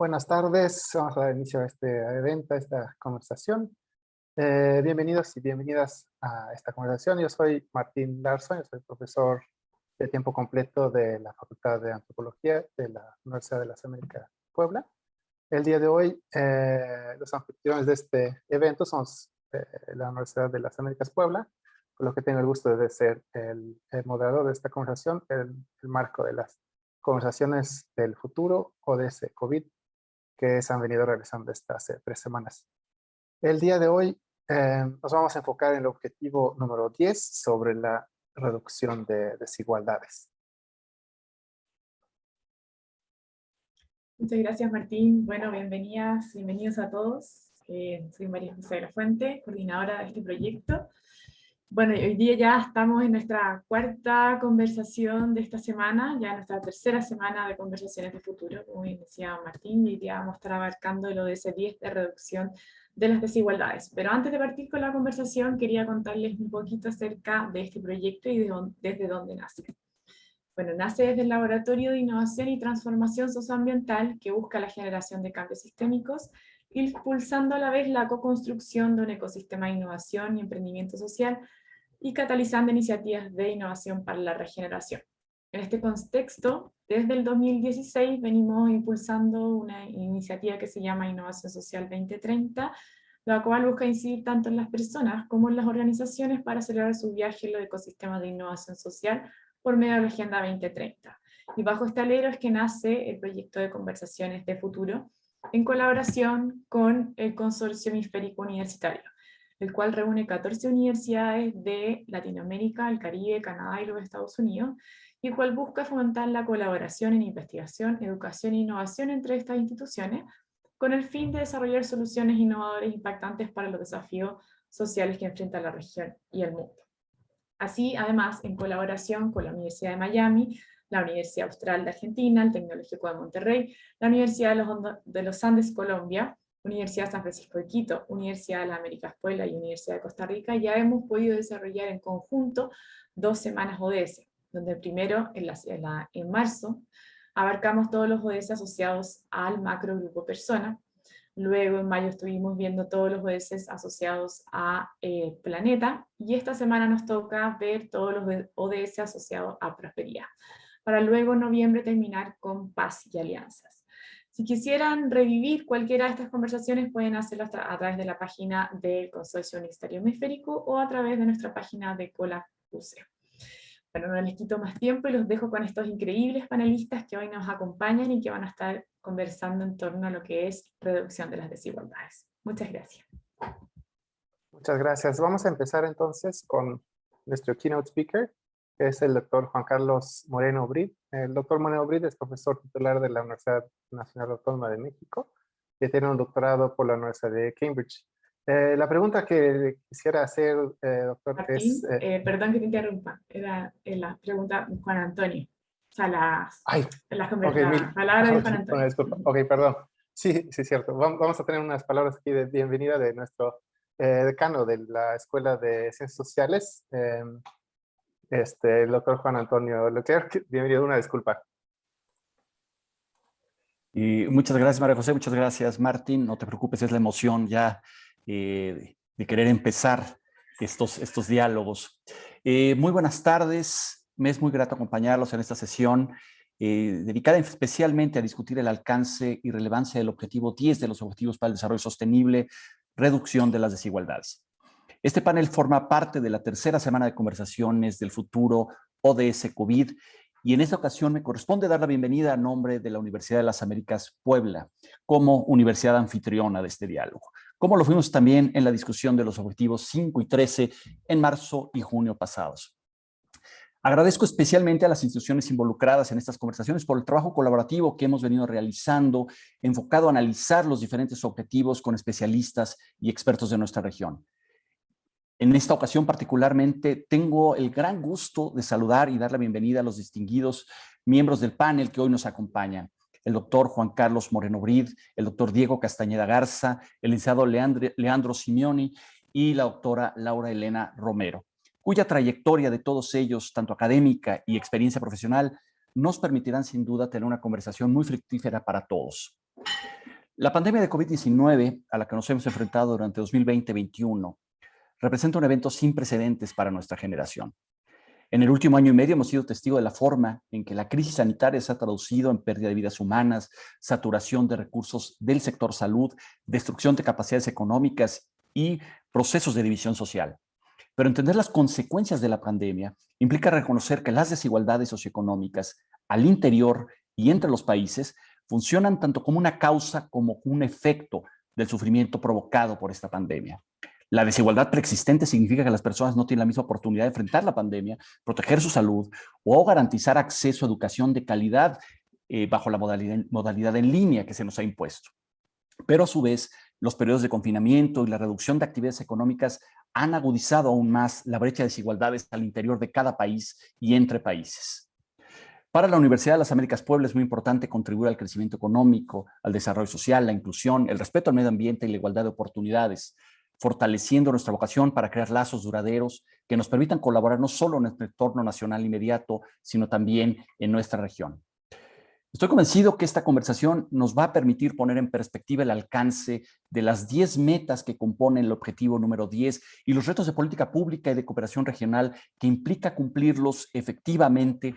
Buenas tardes, vamos a dar inicio a este evento, a esta conversación. Bienvenidos y bienvenidas a esta conversación. Yo soy Martín Larsson, yo soy profesor de tiempo completo de la Facultad de Antropología de la Universidad de las Américas Puebla. El día de hoy, los anfitriones de este evento son la Universidad de las Américas Puebla, con lo que tengo el gusto de ser el moderador de esta conversación, el marco de las conversaciones del futuro ODS COVID, que se han venido realizando estas 3 semanas. El día de hoy nos vamos a enfocar en el objetivo número 10 sobre la reducción de desigualdades. Muchas gracias, Martín. Bueno, bienvenidos a todos. Soy María José de la Fuente, coordinadora de este proyecto. Bueno, hoy día ya estamos en nuestra cuarta conversación de esta semana, ya nuestra tercera semana de conversaciones de futuro, como bien decía Martín, y hoy día vamos a estar abarcando el ODS 10 de reducción de las desigualdades. Pero antes de partir con la conversación, quería contarles un poquito acerca de este proyecto y desde dónde nace. Bueno, nace desde el Laboratorio de Innovación y Transformación Socioambiental, que busca la generación de cambios sistémicos, impulsando a la vez la co-construcción de un ecosistema de innovación y emprendimiento social, y catalizando iniciativas de innovación para la regeneración. En este contexto, desde el 2016 venimos impulsando una iniciativa que se llama Innovación Social 2030, la cual busca incidir tanto en las personas como en las organizaciones para acelerar su viaje en los ecosistemas de innovación social por medio de la Agenda 2030. Y bajo este alero es que nace el proyecto de conversaciones de futuro, en colaboración con el Consorcio Hemisférico Universitario, el cual reúne 14 universidades de Latinoamérica, el Caribe, Canadá y los Estados Unidos, y el cual busca fomentar la colaboración en investigación, educación e innovación entre estas instituciones, con el fin de desarrollar soluciones innovadoras e impactantes para los desafíos sociales que enfrenta la región y el mundo. Así, además, en colaboración con la Universidad de Miami, la Universidad Austral de Argentina, el Tecnológico de Monterrey, la Universidad de los Andes, Colombia, Universidad de San Francisco de Quito, Universidad de las Américas Puebla y Universidad de Costa Rica, ya hemos podido desarrollar en conjunto 2 semanas ODS, donde primero, en marzo, abarcamos todos los ODS asociados al macrogrupo persona. Luego en mayo estuvimos viendo todos los ODS asociados a planeta, y esta semana nos toca ver todos los ODS asociados a prosperidad, para luego en noviembre terminar con paz y alianzas. Si quisieran revivir cualquiera de estas conversaciones, pueden hacerlo a través de la página del Consorcio Universitario Hemisférico o a través de nuestra página de COLAC-UC. Bueno, no les quito más tiempo y los dejo con estos increíbles panelistas que hoy nos acompañan y que van a estar conversando en torno a lo que es reducción de las desigualdades. Muchas gracias. Muchas gracias. Vamos a empezar entonces con nuestro keynote speaker, que es el doctor Juan Carlos Moreno Brid. El doctor Moreno Brid es profesor titular de la Universidad Nacional Autónoma de México y tiene un doctorado por la Universidad de Cambridge. La pregunta que quisiera hacer, doctor, Martín, es... perdón que te interrumpa, era la pregunta Juan Antonio. O sea, las okay, palabras de Juan Antonio. Disculpa. Ok, perdón. Sí, cierto. Vamos a tener unas palabras aquí de bienvenida de nuestro decano de la Escuela de Ciencias Sociales, el doctor Juan Antonio Leclerc. Bienvenido, una disculpa. Y muchas gracias, María José, muchas gracias, Martín. No te preocupes, es la emoción ya de querer empezar estos diálogos. Muy buenas tardes, me es muy grato acompañarlos en esta sesión dedicada especialmente a discutir el alcance y relevancia del objetivo 10 de los Objetivos para el Desarrollo Sostenible, reducción de las desigualdades. Este panel forma parte de la tercera semana de conversaciones del futuro ODS COVID, y en esta ocasión me corresponde dar la bienvenida a nombre de la Universidad de las Américas Puebla, como universidad anfitriona de este diálogo, como lo fuimos también en la discusión de los objetivos 5 y 13 en marzo y junio pasados. Agradezco especialmente a las instituciones involucradas en estas conversaciones por el trabajo colaborativo que hemos venido realizando, enfocado a analizar los diferentes objetivos con especialistas y expertos de nuestra región. En esta ocasión particularmente tengo el gran gusto de saludar y dar la bienvenida a los distinguidos miembros del panel que hoy nos acompañan. El doctor Juan Carlos Moreno Brid, el doctor Diego Castañeda Garza, el licenciado Leandro Simeoni y la doctora Laura Elena Romero, cuya trayectoria de todos ellos, tanto académica y experiencia profesional, nos permitirán sin duda tener una conversación muy fructífera para todos. La pandemia de COVID-19 a la que nos hemos enfrentado durante 2020-21 representa un evento sin precedentes para nuestra generación. En el último año y medio hemos sido testigos de la forma en que la crisis sanitaria se ha traducido en pérdida de vidas humanas, saturación de recursos del sector salud, destrucción de capacidades económicas y procesos de división social. Pero entender las consecuencias de la pandemia implica reconocer que las desigualdades socioeconómicas al interior y entre los países funcionan tanto como una causa como un efecto del sufrimiento provocado por esta pandemia. La desigualdad preexistente significa que las personas no tienen la misma oportunidad de enfrentar la pandemia, proteger su salud o garantizar acceso a educación de calidad bajo la modalidad en línea que se nos ha impuesto. Pero a su vez, los periodos de confinamiento y la reducción de actividades económicas han agudizado aún más la brecha de desigualdades al interior de cada país y entre países. Para la Universidad de las Américas Puebla es muy importante contribuir al crecimiento económico, al desarrollo social, la inclusión, el respeto al medio ambiente y la igualdad de oportunidades, fortaleciendo nuestra vocación para crear lazos duraderos que nos permitan colaborar no solo en nuestro entorno nacional inmediato, sino también en nuestra región. Estoy convencido que esta conversación nos va a permitir poner en perspectiva el alcance de las 10 metas que componen el objetivo número 10 y los retos de política pública y de cooperación regional que implica cumplirlos efectivamente,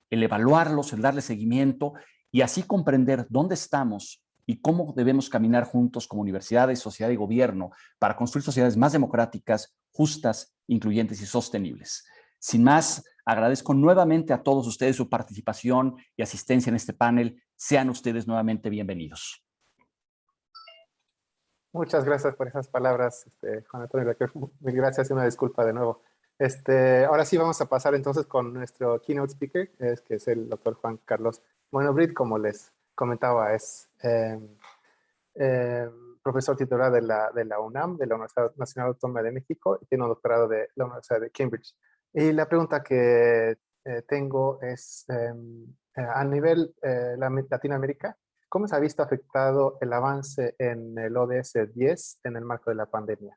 el evaluarlos, el darle seguimiento y así comprender dónde estamos y cómo debemos caminar juntos como universidades, sociedad y gobierno para construir sociedades más democráticas, justas, incluyentes y sostenibles. Sin más, agradezco nuevamente a todos ustedes su participación y asistencia en este panel. Sean ustedes nuevamente bienvenidos. Muchas gracias por esas palabras, Juan Antonio. Mil gracias y una disculpa de nuevo. Ahora sí vamos a pasar entonces con nuestro keynote speaker, que es el doctor Juan Carlos Bueno-Brit. Como les comentaba, es profesor titular de la UNAM, de la Universidad Nacional Autónoma de México, y tiene un doctorado de la Universidad de Cambridge. Y la pregunta que tengo es, a nivel Latinoamérica, ¿cómo se ha visto afectado el avance en el ODS 10 en el marco de la pandemia?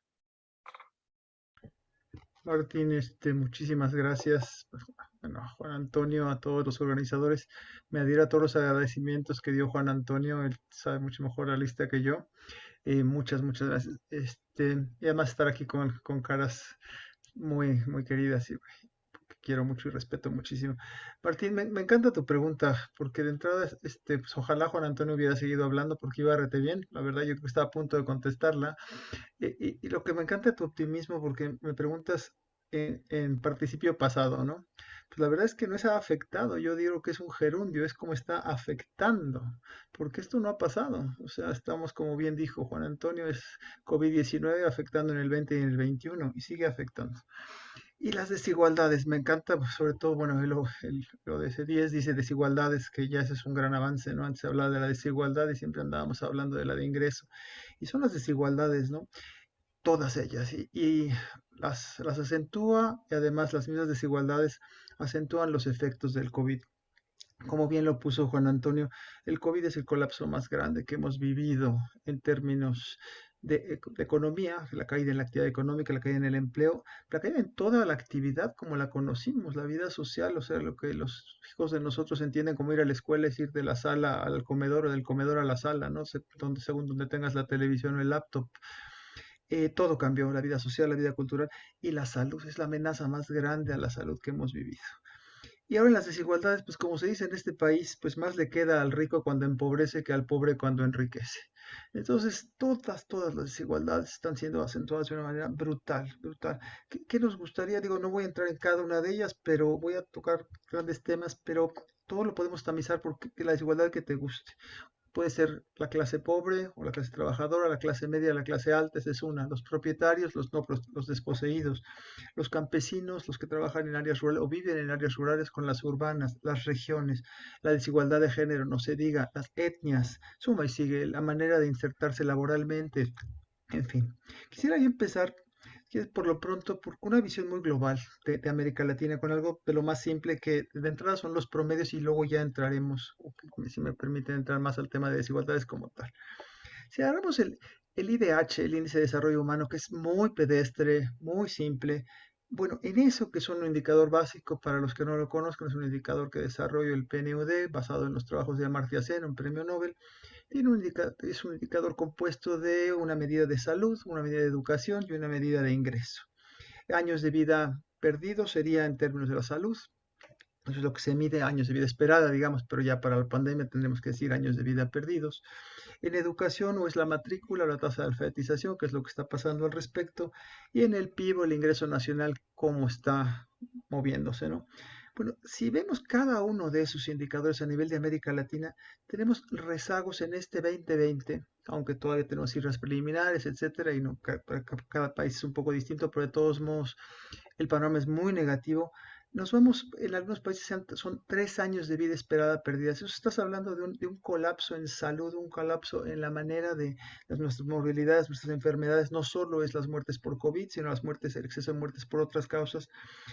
Martín, muchísimas gracias. Bueno, Juan Antonio, a todos los organizadores, me adhiero a todos los agradecimientos que dio Juan Antonio, él sabe mucho mejor la lista que yo. Muchas gracias. Y además estar aquí con caras muy, muy queridas y que quiero mucho y respeto muchísimo. Martín, me encanta tu pregunta, porque de entrada, pues ojalá Juan Antonio hubiera seguido hablando porque iba rete bien. La verdad, yo creo que estaba a punto de contestarla. Y lo que me encanta es tu optimismo, porque me preguntas en participio pasado, ¿no? Pues la verdad es que no es afectado, yo digo que es un gerundio, es como está afectando, porque esto no ha pasado. O sea, estamos, como bien dijo Juan Antonio, es COVID-19 afectando en el 20 y en el 21 y sigue afectando. Y las desigualdades, me encanta, pues, sobre todo, bueno, lo de ese 10 dice desigualdades, que ya ese es un gran avance, ¿no? Antes se hablaba de la desigualdad y siempre andábamos hablando de la de ingreso. Y son las desigualdades, ¿no? Todas ellas, y las acentúa, y además las mismas desigualdades acentúan los efectos del COVID. Como bien lo puso Juan Antonio, el COVID es el colapso más grande que hemos vivido en términos de economía, la caída en la actividad económica, la caída en el empleo, la caída en toda la actividad como la conocimos, la vida social, o sea, lo que los hijos de nosotros entienden como ir a la escuela es ir de la sala al comedor o del comedor a la sala, ¿no? Según donde tengas la televisión o el laptop. Todo cambió, la vida social, la vida cultural y la salud es la amenaza más grande a la salud que hemos vivido. Y ahora en las desigualdades, pues como se dice en este país, pues más le queda al rico cuando empobrece que al pobre cuando enriquece. Entonces, todas las desigualdades están siendo acentuadas de una manera brutal, brutal. ¿Qué nos gustaría? Digo, no voy a entrar en cada una de ellas, pero voy a tocar grandes temas, pero todo lo podemos tamizar por la desigualdad que te guste. Puede ser la clase pobre o la clase trabajadora, la clase media, la clase alta, esa es una. Los propietarios, los desposeídos, los campesinos, los que trabajan en áreas rurales o viven en áreas rurales con las urbanas, las regiones, la desigualdad de género, no se diga, las etnias, suma y sigue, la manera de insertarse laboralmente, en fin. Quisiera yo empezar por lo pronto por una visión muy global de América Latina, con algo de lo más simple que de entrada son los promedios y luego ya entraremos, si me permiten entrar más al tema de desigualdades como tal. Si agarramos el IDH, el Índice de Desarrollo Humano, que es muy pedestre, muy simple, bueno, en eso que es un indicador básico, para los que no lo conozcan, es un indicador que desarrolló el PNUD basado en los trabajos de Amartya Sen, un premio Nobel, Es un indicador compuesto de una medida de salud, una medida de educación y una medida de ingreso. Años de vida perdidos sería en términos de la salud. Eso es lo que se mide, años de vida esperada, digamos, pero ya para la pandemia tendremos que decir años de vida perdidos. En educación o es la matrícula o la tasa de alfabetización, que es lo que está pasando al respecto, y en el PIB o el ingreso nacional, cómo está moviéndose, ¿no? Bueno, si vemos cada uno de esos indicadores a nivel de América Latina, tenemos rezagos en este 2020, aunque todavía tenemos cifras preliminares, etcétera, y no, cada país es un poco distinto, pero de todos modos el panorama es muy negativo. Nos vamos, en algunos países son 3 años de vida esperada perdidas. Eso estás hablando de un colapso en salud, un colapso en la manera de nuestras morbilidades, nuestras enfermedades. No solo es las muertes por COVID, sino las muertes, el exceso de muertes por otras causas.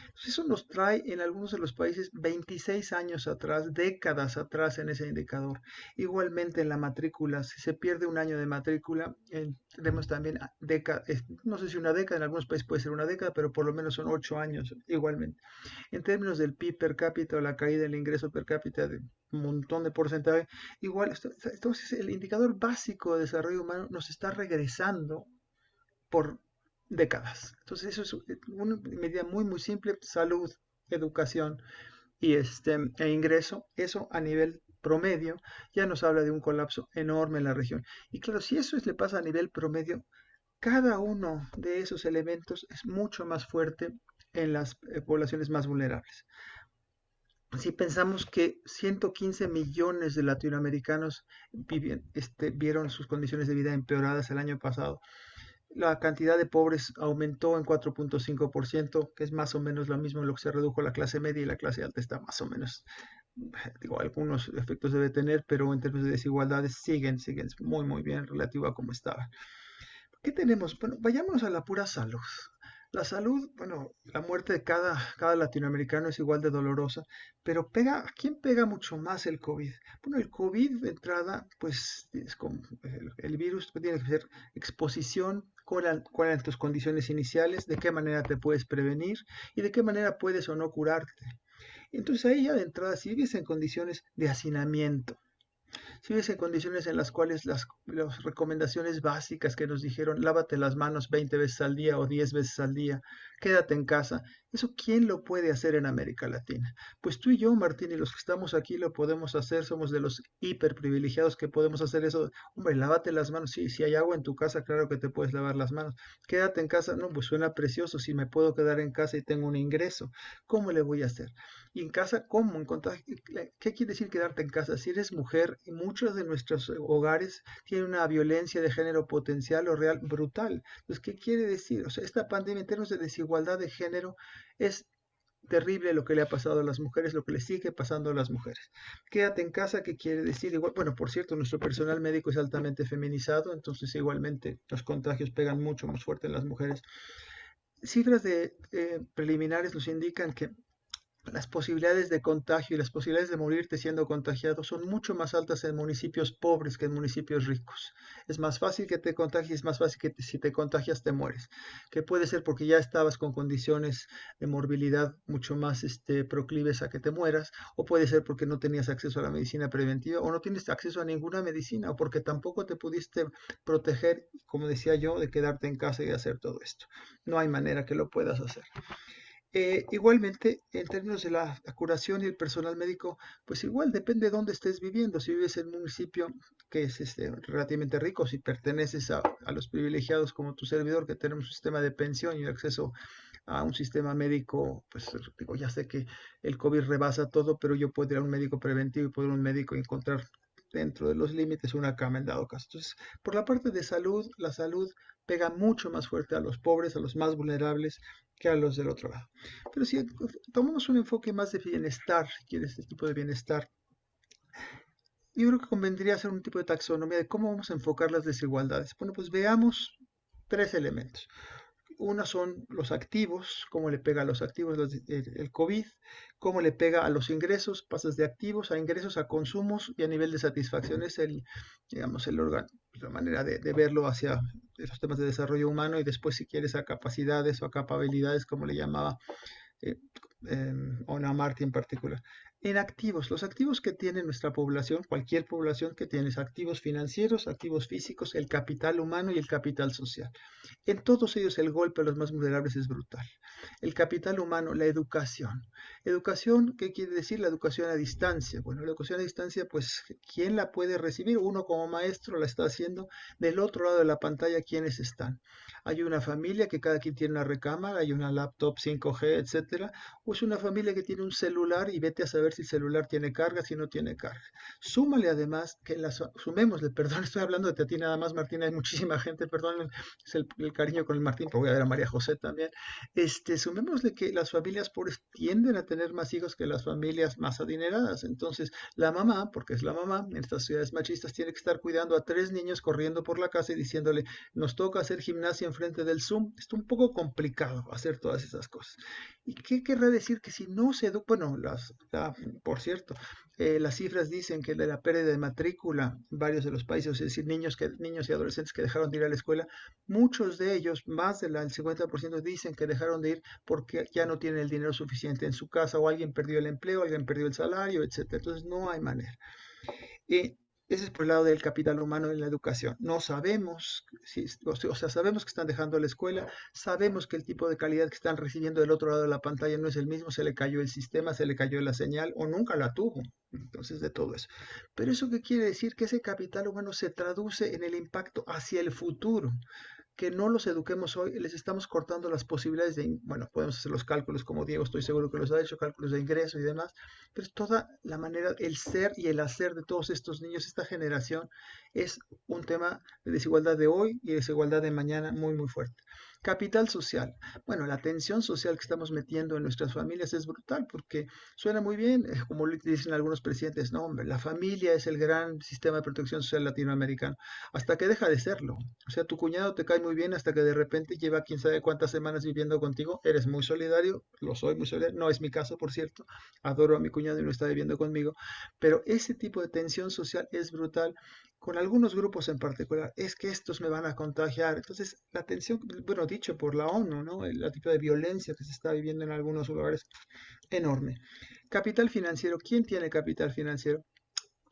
Entonces, eso nos trae en algunos de los países 26 años atrás, décadas atrás en ese indicador. Igualmente en la matrícula, si se pierde un año de matrícula, tenemos también décadas, no sé si una década, en algunos países puede ser una década, pero por lo menos son 8 años igualmente. En términos del PIB per cápita o la caída del ingreso per cápita de un montón de porcentaje, igual, entonces el indicador básico de desarrollo humano nos está regresando por décadas. Entonces eso es una medida muy muy simple: salud, educación e ingreso. Eso a nivel promedio ya nos habla de un colapso enorme en la región. Y claro, si eso le pasa a nivel promedio, cada uno de esos elementos es mucho más fuerte en las poblaciones más vulnerables. Si pensamos que 115 millones de latinoamericanos vieron sus condiciones de vida empeoradas el año pasado, la cantidad de pobres aumentó en 4.5%, que es más o menos lo mismo en lo que se redujo la clase media, y la clase alta está más o menos, digo, algunos efectos debe tener, pero en términos de desigualdades siguen muy muy bien relativo a cómo estaba. ¿Qué tenemos? Bueno, vayámonos a la pura salud. La salud, bueno, la muerte de cada latinoamericano es igual de dolorosa, pero ¿a quién pega mucho más el COVID? Bueno, el COVID de entrada, pues es como el virus, tiene que ser exposición, cuáles eran tus condiciones iniciales, de qué manera te puedes prevenir y de qué manera puedes o no curarte. Entonces ahí ya de entrada, si vives en condiciones de hacinamiento, si vives en condiciones en las cuales las recomendaciones básicas que nos dijeron, lávate las manos 20 veces al día o 10 veces al día, quédate en casa, ¿eso quién lo puede hacer en América Latina? Pues tú y yo, Martín, y los que estamos aquí lo podemos hacer, somos de los hiper privilegiados que podemos hacer eso. Hombre, lávate las manos, sí, si hay agua en tu casa, claro que te puedes lavar las manos. Quédate en casa, no, pues suena precioso, si me puedo quedar en casa y tengo un ingreso, ¿cómo le voy a hacer? Y en casa, ¿cómo? ¿Qué quiere decir quedarte en casa? Si eres mujer, y muchos de nuestros hogares tienen una violencia de género potencial o real brutal. Entonces, ¿qué quiere decir? O sea, esta pandemia en términos de desigualdad de género es terrible lo que le ha pasado a las mujeres, lo que le sigue pasando a las mujeres. Quédate en casa, ¿qué quiere decir? Igual, bueno, por cierto, nuestro personal médico es altamente feminizado, entonces igualmente los contagios pegan mucho más fuerte en las mujeres. Cifras preliminares nos indican que las posibilidades de contagio y las posibilidades de morirte siendo contagiado son mucho más altas en municipios pobres que en municipios ricos. Es más fácil que te contagies, es más fácil que si te contagias te mueres. Que puede ser porque ya estabas con condiciones de morbilidad mucho más proclives a que te mueras, o puede ser porque no tenías acceso a la medicina preventiva, o no tienes acceso a ninguna medicina, o porque tampoco te pudiste proteger, como decía yo, de quedarte en casa y hacer todo esto. No hay manera que lo puedas hacer. Igualmente, en términos de la curación y el personal médico, pues igual depende de dónde estés viviendo. Si vives en un municipio que es relativamente rico, si perteneces a los privilegiados como tu servidor, que tenemos un sistema de pensión y acceso a un sistema médico, pues digo, ya sé que el COVID rebasa todo, pero yo puedo ir a un médico preventivo y puedo ir a un médico y encontrar dentro de los límites una cama en dado caso. Entonces, por la parte de salud, la salud pega mucho más fuerte a los pobres, a los más vulnerables, que a los del otro lado. Pero si tomamos un enfoque más de bienestar, si quieres, este tipo de bienestar, yo creo que convendría hacer un tipo de taxonomía de cómo vamos a enfocar las desigualdades. Bueno, pues veamos 3 elementos. Uno son los activos, cómo le pega a los activos el COVID, cómo le pega a los ingresos, pasas de activos a ingresos, a consumos y a nivel de satisfacción. Es digamos, la manera de verlo hacia los temas de desarrollo humano, y después, si quieres, a capacidades o a capabilidades, como le llamaba Ona Marti en particular. En activos, los activos que tiene nuestra población, cualquier población que tiene activos financieros, activos físicos, el capital humano y el capital social. En todos ellos el golpe a los más vulnerables es brutal. El capital humano, la educación. Educación, ¿qué quiere decir? La educación a distancia. Bueno, la educación a distancia, pues, ¿quién la puede recibir? Uno como maestro la está haciendo. Del otro lado de la pantalla, ¿quiénes están? Hay una familia que cada quien tiene una recámara, hay una laptop 5G, etcétera, o es una familia que tiene un celular y vete a saber si el celular tiene carga, si no tiene carga. Súmale además que sumémosle, perdón, estoy hablando de ti nada más, Martín, hay muchísima gente, perdón, es el cariño con el Martín, pero voy a ver a María José también. Sumémosle que las familias pobres tienden a tener más hijos que las familias más adineradas. Entonces, la mamá, porque es la mamá, en estas ciudades machistas, tiene que estar cuidando a 3 niños corriendo por la casa y diciéndole, nos toca hacer gimnasia enfrente del Zoom. Está un poco complicado hacer todas esas cosas. ¿Y qué querrá decir? Que si no se educa, bueno, por cierto, las cifras dicen que de la pérdida de matrícula en varios de los países, es decir, niños y adolescentes que dejaron de ir a la escuela, muchos de ellos, más del 50%, dicen que dejaron de ir porque ya no tienen el dinero suficiente en su casa o alguien perdió el empleo, alguien perdió el salario, etcétera. Entonces no hay manera. Y ese es por el lado del capital humano en la educación. No sabemos, o sea, sabemos que están dejando la escuela, sabemos que el tipo de calidad que están recibiendo del otro lado de la pantalla no es el mismo, se le cayó el sistema, se le cayó la señal o nunca la tuvo. Entonces, de todo eso. Pero eso qué quiere decir? Que ese capital humano se traduce en el impacto hacia el futuro. Que no los eduquemos hoy, les estamos cortando las posibilidades bueno, podemos hacer los cálculos como Diego, estoy seguro que los ha hecho, cálculos de ingreso y demás, pero es toda la manera, el ser y el hacer de todos estos niños, esta generación, es un tema de desigualdad de hoy y desigualdad de mañana muy, muy fuerte. Capital social. Bueno, la tensión social que estamos metiendo en nuestras familias es brutal porque suena muy bien, como dicen algunos presidentes, no, hombre, la familia es el gran sistema de protección social latinoamericano, hasta que deja de serlo. O sea, tu cuñado te cae muy bien hasta que de repente lleva quién sabe cuántas semanas viviendo contigo, eres muy solidario, lo soy muy solidario, no es mi caso, por cierto, adoro a mi cuñado y no está viviendo conmigo, pero ese tipo de tensión social es brutal con algunos grupos en particular, es que estos me van a contagiar. Entonces, la tensión, bueno, dicho por la ONU, ¿no? El tipo de violencia que se está viviendo en algunos lugares, enorme. Capital financiero, ¿quién tiene capital financiero?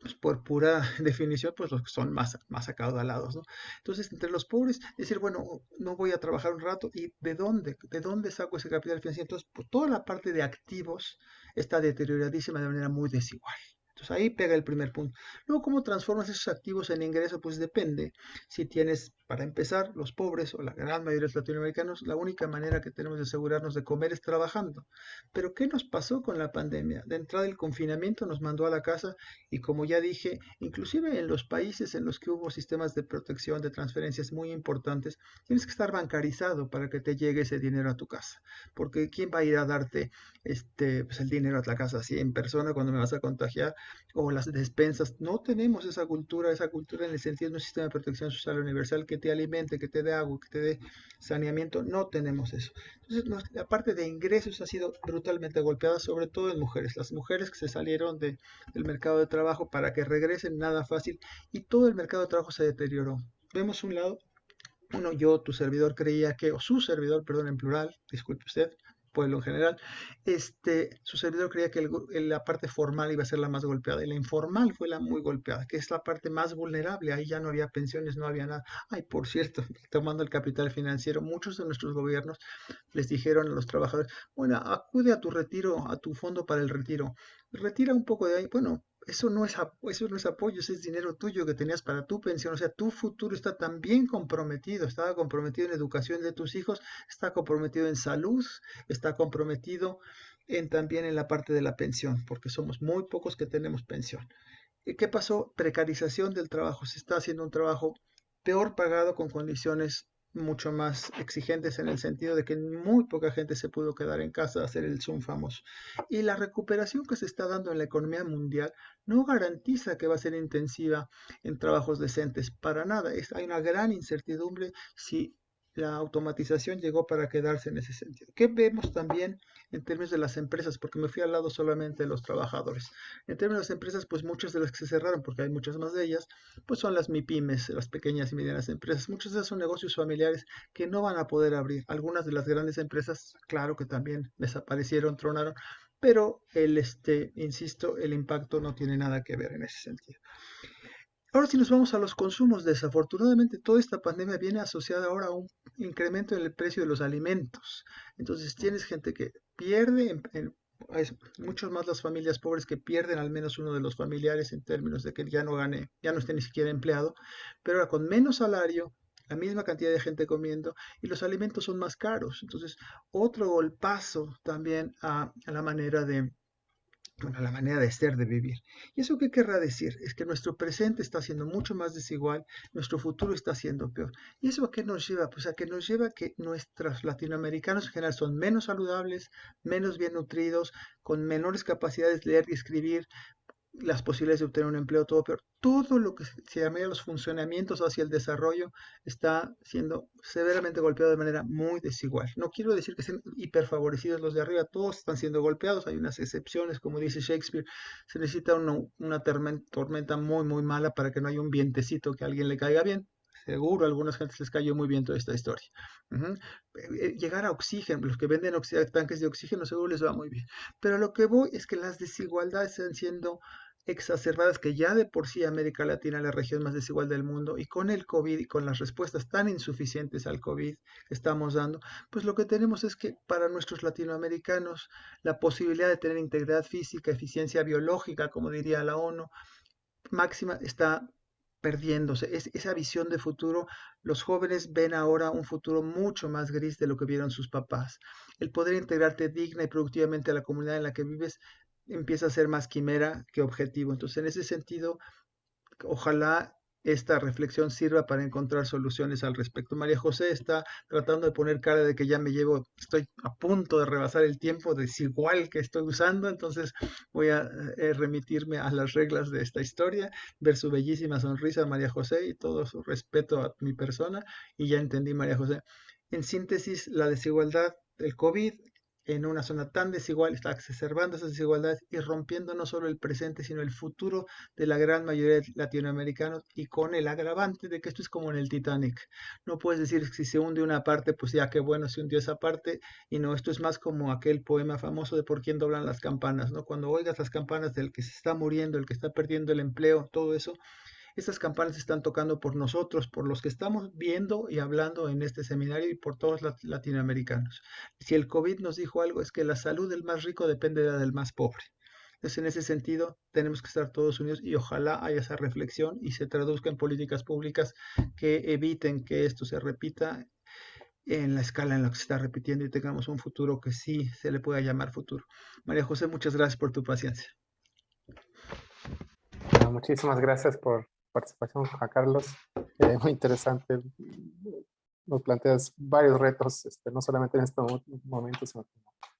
Pues por pura definición, pues los que son más acaudalados, ¿no? Entonces, entre los pobres, decir, bueno, no voy a trabajar un rato, ¿y de dónde saco ese capital financiero? Entonces, pues toda la parte de activos está deterioradísima de manera muy desigual. Entonces ahí pega el primer punto. Luego, ¿cómo transformas esos activos en ingreso? Pues depende. Si tienes, para empezar, los pobres o la gran mayoría de los latinoamericanos, la única manera que tenemos de asegurarnos de comer es trabajando. Pero ¿qué nos pasó con la pandemia? De entrada el confinamiento nos mandó a la casa y como ya dije, inclusive en los países en los que hubo sistemas de protección, de transferencias muy importantes, tienes que estar bancarizado para que te llegue ese dinero a tu casa. Porque ¿quién va a ir a darte pues el dinero a la casa así en persona cuando me vas a contagiar? O las despensas. No tenemos esa cultura en el sentido de un sistema de protección social universal que te alimente, que te dé agua, que te dé saneamiento. No tenemos eso. Entonces, la parte de ingresos ha sido brutalmente golpeada, sobre todo en mujeres. Las mujeres que se salieron del mercado de trabajo para que regresen, nada fácil, y todo el mercado de trabajo se deterioró. Vemos un lado, yo, tu servidor creía que, o su servidor, perdón, en plural, disculpe usted, pueblo en general, su servidor creía que la parte formal iba a ser la más golpeada y la informal fue la muy golpeada, que es la parte más vulnerable. Ahí ya no había pensiones, no había nada. Ay, por cierto, tomando el capital financiero, muchos de nuestros gobiernos les dijeron a los trabajadores, bueno, acude a tu retiro, a tu fondo para el retiro, retira un poco de ahí. Bueno, eso no es apoyo, ese es dinero tuyo que tenías para tu pensión. O sea, tu futuro está también comprometido. Estaba comprometido en educación de tus hijos, está comprometido en salud, está comprometido también en la parte de la pensión, porque somos muy pocos que tenemos pensión. ¿Y qué pasó? Precarización del trabajo. Se está haciendo un trabajo peor pagado con condiciones mucho más exigentes en el sentido de que muy poca gente se pudo quedar en casa a hacer el Zoom famoso. Y la recuperación que se está dando en la economía mundial no garantiza que va a ser intensiva en trabajos decentes. Para nada. Hay una gran incertidumbre si la automatización llegó para quedarse en ese sentido. ¿Qué vemos también en términos de las empresas? Porque me fui al lado solamente de los trabajadores. En términos de las empresas, pues muchas de las que se cerraron, porque hay muchas más de ellas, pues son las MIPYMES, las pequeñas y medianas empresas. Muchas de esas son negocios familiares que no van a poder abrir. Algunas de las grandes empresas, claro que también desaparecieron, tronaron, pero insisto, el impacto no tiene nada que ver en ese sentido. Ahora si nos vamos a los consumos, desafortunadamente toda esta pandemia viene asociada ahora a un incremento en el precio de los alimentos. Entonces tienes gente que pierde, es mucho más las familias pobres que pierden al menos uno de los familiares en términos de que ya no gane, ya no esté ni siquiera empleado, pero ahora con menos salario, la misma cantidad de gente comiendo y los alimentos son más caros. Entonces, otro golpazo también a la manera de, bueno, la manera de ser, de vivir. ¿Y eso qué querrá decir? Es que nuestro presente está siendo mucho más desigual, nuestro futuro está siendo peor. ¿Y eso a qué nos lleva? Pues a que nos lleva a que nuestros latinoamericanos en general son menos saludables, menos bien nutridos, con menores capacidades de leer y escribir, las posibilidades de obtener un empleo, todo peor. Todo lo que se llama los funcionamientos hacia el desarrollo está siendo severamente golpeado de manera muy desigual. No quiero decir que estén hiperfavorecidos los de arriba, todos están siendo golpeados, hay unas excepciones, como dice Shakespeare, se necesita una tormenta muy, muy mala para que no haya un vientecito que a alguien le caiga bien. Seguro a algunas gentes les cayó muy bien toda esta historia. Llegar a oxígeno, los que venden tanques de oxígeno seguro les va muy bien. Pero a lo que voy es que las desigualdades están siendo exacerbadas, que ya de por sí América Latina es la región más desigual del mundo, y con el COVID y con las respuestas tan insuficientes al COVID que estamos dando, pues lo que tenemos es que para nuestros latinoamericanos la posibilidad de tener integridad física, eficiencia biológica, como diría la ONU, máxima está perdiéndose. Esa visión de futuro, los jóvenes ven ahora un futuro mucho más gris de lo que vieron sus papás. El poder integrarte digna y productivamente a la comunidad en la que vives empieza a ser más quimera que objetivo. Entonces, en ese sentido, ojalá esta reflexión sirva para encontrar soluciones al respecto. María José está tratando de poner cara de que ya estoy a punto de rebasar el tiempo desigual que estoy usando, entonces voy a remitirme a las reglas de esta historia, ver su bellísima sonrisa, María José, y todo su respeto a mi persona, y ya entendí, María José. En síntesis, la desigualdad del COVID en una zona tan desigual está exacerbando esas desigualdades y rompiendo no solo el presente, sino el futuro de la gran mayoría de latinoamericanos, y con el agravante de que esto es como en el Titanic. No puedes decir que si se hunde una parte, pues ya qué bueno se hundió esa parte, y no, esto es más como aquel poema famoso de por quién doblan las campanas, ¿no? Cuando oigas las campanas del que se está muriendo, el que está perdiendo el empleo, todo eso, estas campanas están tocando por nosotros, por los que estamos viendo y hablando en este seminario y por todos los latinoamericanos. Si el COVID nos dijo algo, es que la salud del más rico depende de la del más pobre. Entonces, en ese sentido, tenemos que estar todos unidos y ojalá haya esa reflexión y se traduzca en políticas públicas que eviten que esto se repita en la escala en la que se está repitiendo y tengamos un futuro que sí se le pueda llamar futuro. María José, muchas gracias por tu paciencia. Bueno, muchísimas gracias por participación, Juan Carlos. Muy interesante. Nos planteas varios retos, no solamente en este momento, sino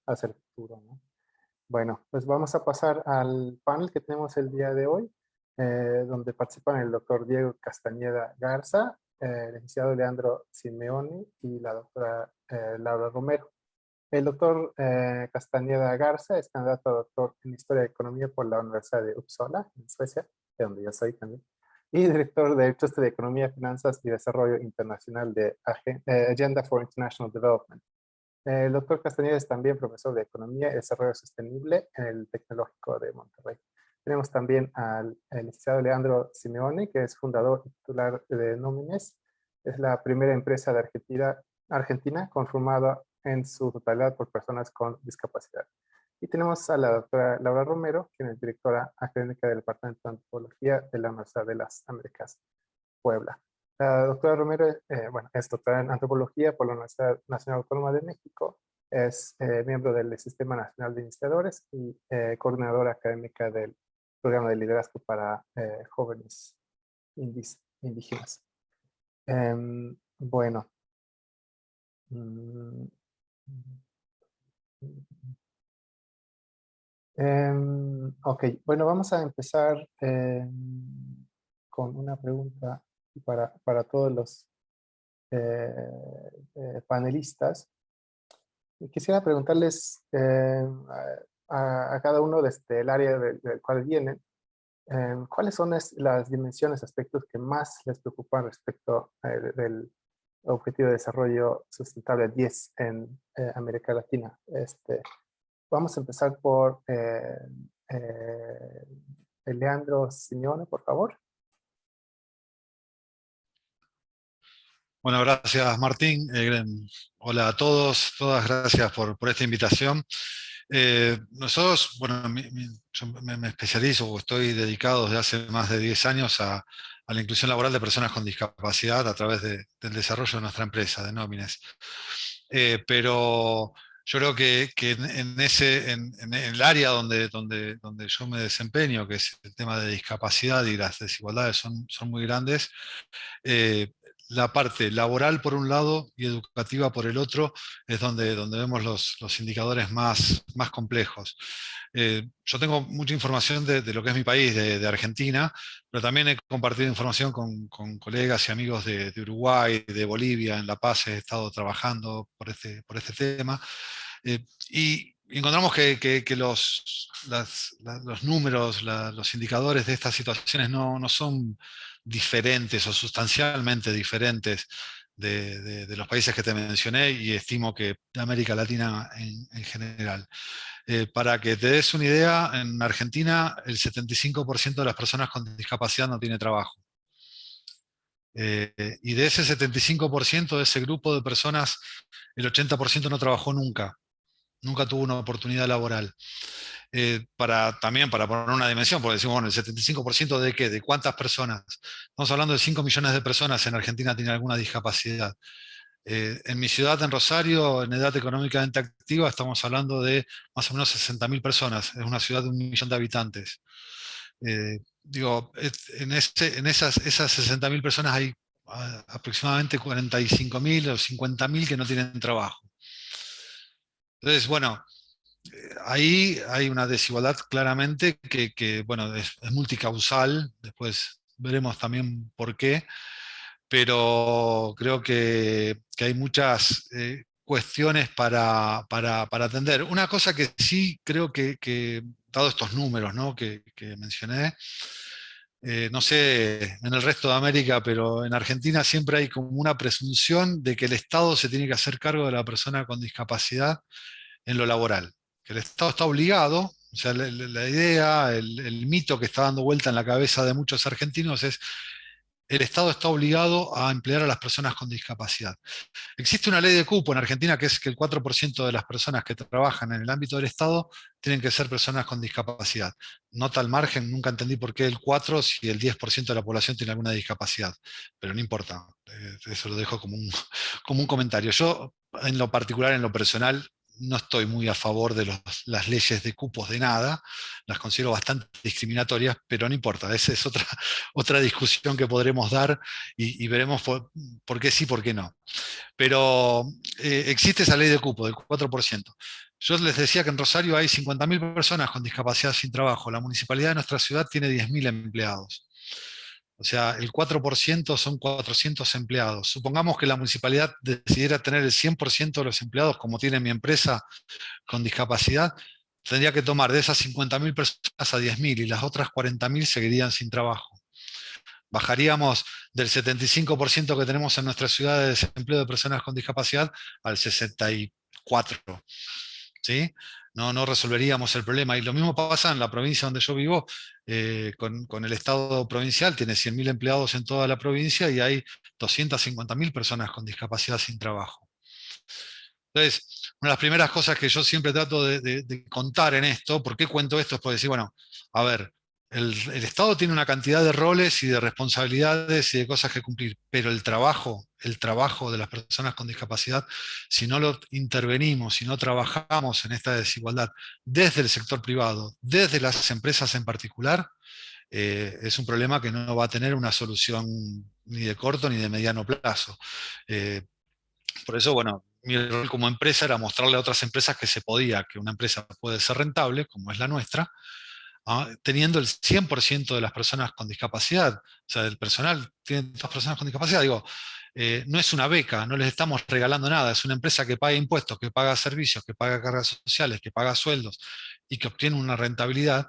hacia el futuro, ¿no? Bueno, pues vamos a pasar al panel que tenemos el día de hoy, donde participan el doctor Diego Castañeda Garza, el licenciado Leandro Simeoni y la doctora Laura Romero. El doctor Castañeda Garza es candidato a doctor en Historia y Economía por la Universidad de Uppsala, en Suecia, de donde yo soy también, y director de Trust de Economía, Finanzas y Desarrollo Internacional de Agenda for International Development. El doctor Castañeda es también profesor de Economía y Desarrollo Sostenible en el Tecnológico de Monterrey. Tenemos también al licenciado Leandro Simeoni, que es fundador y titular de Nómines. Es la primera empresa de Argentina conformada en su totalidad por personas con discapacidad. Y tenemos a la doctora Laura Romero, quien es directora académica del Departamento de Antropología de la Universidad de las Américas, Puebla. La doctora Romero, bueno, es doctora en Antropología por la Universidad Nacional Autónoma de México, es miembro del Sistema Nacional de Iniciadores y coordinadora académica del Programa de Liderazgo para Jóvenes Indígenas. Bueno. Ok, bueno, vamos a empezar con una pregunta para todos los panelistas. Quisiera preguntarles a cada uno desde el área del cual vienen, ¿cuáles son las dimensiones, aspectos que más les preocupan respecto del Objetivo de Desarrollo Sustentable 10 en América Latina? Vamos a empezar por Leandro Simeone, por favor. Bueno, gracias Martín. Hola a todos, todas gracias por esta invitación. Nosotros, bueno, yo me especializo o estoy dedicado desde hace más de 10 años a la inclusión laboral de personas con discapacidad a través del desarrollo de nuestra empresa, de Nómines. Pero yo creo que en el área donde yo me desempeño, que es el tema de discapacidad y las desigualdades son muy grandes, la parte laboral por un lado y educativa por el otro es donde vemos los indicadores más complejos. Yo tengo mucha información de lo que es mi país, de Argentina, pero también he compartido información con colegas y amigos de Uruguay, de Bolivia. En La Paz he estado trabajando por este tema. Y encontramos que los números, los indicadores de estas situaciones no son diferentes o sustancialmente diferentes de los países que te mencioné, y estimo que de América Latina en general. Para que te des una idea, en Argentina el 75% de las personas con discapacidad no tiene trabajo. Y de ese 75%, de ese grupo de personas, el 80% no trabajó nunca. Nunca tuvo una oportunidad laboral. También para poner una dimensión, porque decimos, bueno, el 75% ¿de qué? ¿De cuántas personas? Estamos hablando de 5 millones de personas en Argentina tienen alguna discapacidad. En mi ciudad, en Rosario, en edad económicamente activa, estamos hablando de más o menos 60.000 personas. Es una ciudad de 1 millón de habitantes. Digo, en esas 60.000 personas hay aproximadamente 45.000 o 50.000 que no tienen trabajo. Entonces, bueno, ahí hay una desigualdad claramente que bueno, es multicausal. Después veremos también por qué, pero creo que hay muchas cuestiones para atender. Una cosa que sí creo que dado estos números, ¿no?, que mencioné, no sé en el resto de América, pero en Argentina siempre hay como una presunción de que el Estado se tiene que hacer cargo de la persona con discapacidad en lo laboral, que el Estado está obligado. O sea, la idea, el mito que está dando vuelta en la cabeza de muchos argentinos es: el Estado está obligado a emplear a las personas con discapacidad. Existe una ley de cupo en Argentina que es que el 4% de las personas que trabajan en el ámbito del Estado tienen que ser personas con discapacidad. Nota al margen, nunca entendí por qué el 4 si el 10% de la población tiene alguna discapacidad, pero no importa, eso lo dejo como un comentario. Yo, en lo particular, en lo personal, no estoy muy a favor de las leyes de cupos de nada, las considero bastante discriminatorias, pero no importa, esa es otra discusión que podremos dar y veremos por qué sí, por qué no. Pero existe esa ley de cupo del 4%. Yo les decía que en Rosario hay 50.000 personas con discapacidad sin trabajo. La municipalidad de nuestra ciudad tiene 10.000 empleados. O sea, el 4% son 400 empleados. Supongamos que la municipalidad decidiera tener el 100% de los empleados, como tiene mi empresa, con discapacidad. Tendría que tomar de esas 50.000 personas a 10.000 y las otras 40.000 seguirían sin trabajo. Bajaríamos del 75% que tenemos en nuestra ciudad de desempleo de personas con discapacidad al 64%. ¿Sí? No resolveríamos el problema. Y lo mismo pasa en la provincia donde yo vivo, con el Estado provincial. Tiene 100.000 empleados en toda la provincia y hay 250.000 personas con discapacidad sin trabajo. Entonces, una de las primeras cosas que yo siempre trato de contar en esto, ¿por qué cuento esto? Es por decir, bueno, a ver, el Estado tiene una cantidad de roles y de responsabilidades y de cosas que cumplir, pero el trabajo de las personas con discapacidad, si no lo intervenimos, si no trabajamos en esta desigualdad desde el sector privado, desde las empresas en particular, es un problema que no va a tener una solución ni de corto ni de mediano plazo. Por eso, bueno, mi rol como empresa era mostrarle a otras empresas que se podía, que una empresa puede ser rentable, como es la nuestra, teniendo el 100% de las personas con discapacidad. O sea, el personal tiene 2 personas con discapacidad. Digo, no es una beca, no les estamos regalando nada, es una empresa que paga impuestos, que paga servicios, que paga cargas sociales, que paga sueldos y que obtiene una rentabilidad.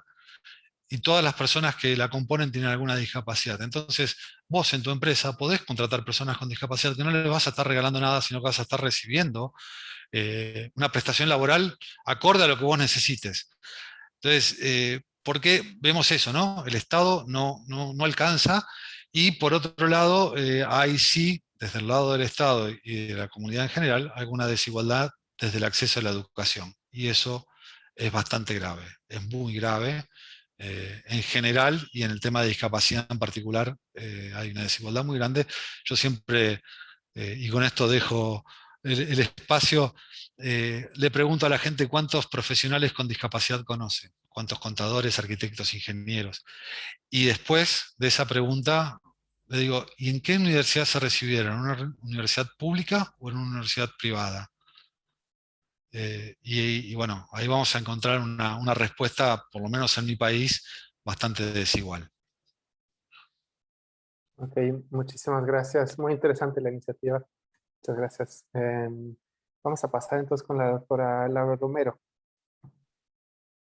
y todas las personas que la componen tienen alguna discapacidad. Entonces, vos en tu empresa podés contratar personas con discapacidad que no les vas a estar regalando nada, sino que vas a estar recibiendo una prestación laboral acorde a lo que vos necesites. Entonces, ¿por qué vemos eso, no? El Estado no alcanza, y por otro lado, hay sí, desde el lado del Estado y de la comunidad en general, alguna desigualdad desde el acceso a la educación. Y eso es bastante grave, es muy grave. En general y en el tema de discapacidad en particular, hay una desigualdad muy grande. Yo siempre, y con esto dejo el espacio, le pregunto a la gente cuántos profesionales con discapacidad conocen, cuántos contadores, arquitectos, ingenieros. Y después de esa pregunta, le digo, ¿y en qué universidad se recibieron? ¿En una universidad pública o en una universidad privada? Y bueno, ahí vamos a encontrar una respuesta, por lo menos en mi país, bastante desigual. Ok, muchísimas gracias. Muy interesante la iniciativa. Muchas gracias. Vamos a pasar entonces con la doctora Laura Romero.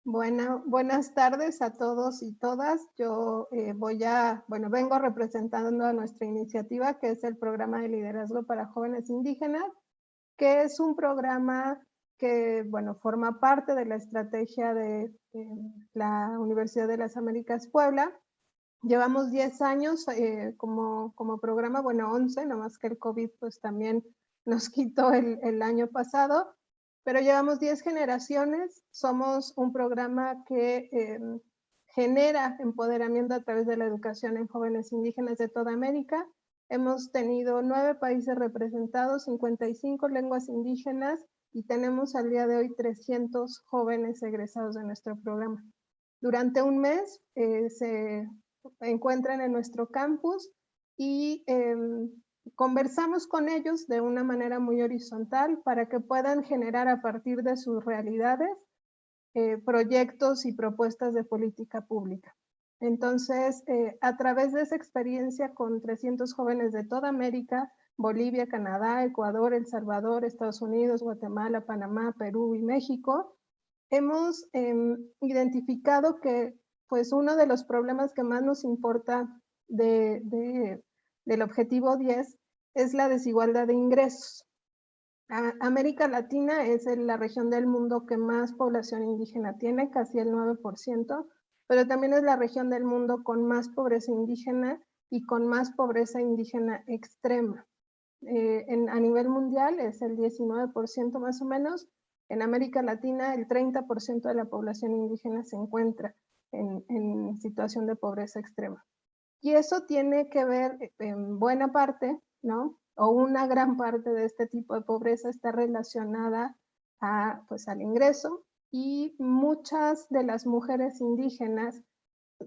Bueno, buenas tardes a todos y todas. Yo vengo representando a nuestra iniciativa, que es el Programa de Liderazgo para Jóvenes Indígenas, que es un programa que, forma parte de la estrategia de la Universidad de las Américas Puebla. Llevamos 10 años como programa, 11, nomás que el COVID pues también nos quitó el año pasado, pero llevamos 10 generaciones. Somos un programa que genera empoderamiento a través de la educación en jóvenes indígenas de toda América. Hemos tenido 9 países representados, 55 lenguas indígenas, y tenemos al día de hoy 300 jóvenes egresados de nuestro programa. Durante un mes se encuentran en nuestro campus y conversamos con ellos de una manera muy horizontal para que puedan generar a partir de sus realidades proyectos y propuestas de política pública. Entonces, a través de esa experiencia con 300 jóvenes de toda América, Bolivia, Canadá, Ecuador, El Salvador, Estados Unidos, Guatemala, Panamá, Perú y México, hemos identificado que pues uno de los problemas que más nos importa del objetivo 10 es la desigualdad de ingresos. América Latina es la región del mundo que más población indígena tiene, casi el 9%, pero también es la región del mundo con más pobreza indígena y con más pobreza indígena extrema. A nivel mundial es el 19% más o menos. En América Latina el 30% de la población indígena se encuentra en situación de pobreza extrema. Y eso tiene que ver en buena parte, ¿no? O una gran parte de este tipo de pobreza está relacionada al ingreso, y muchas de las mujeres indígenas,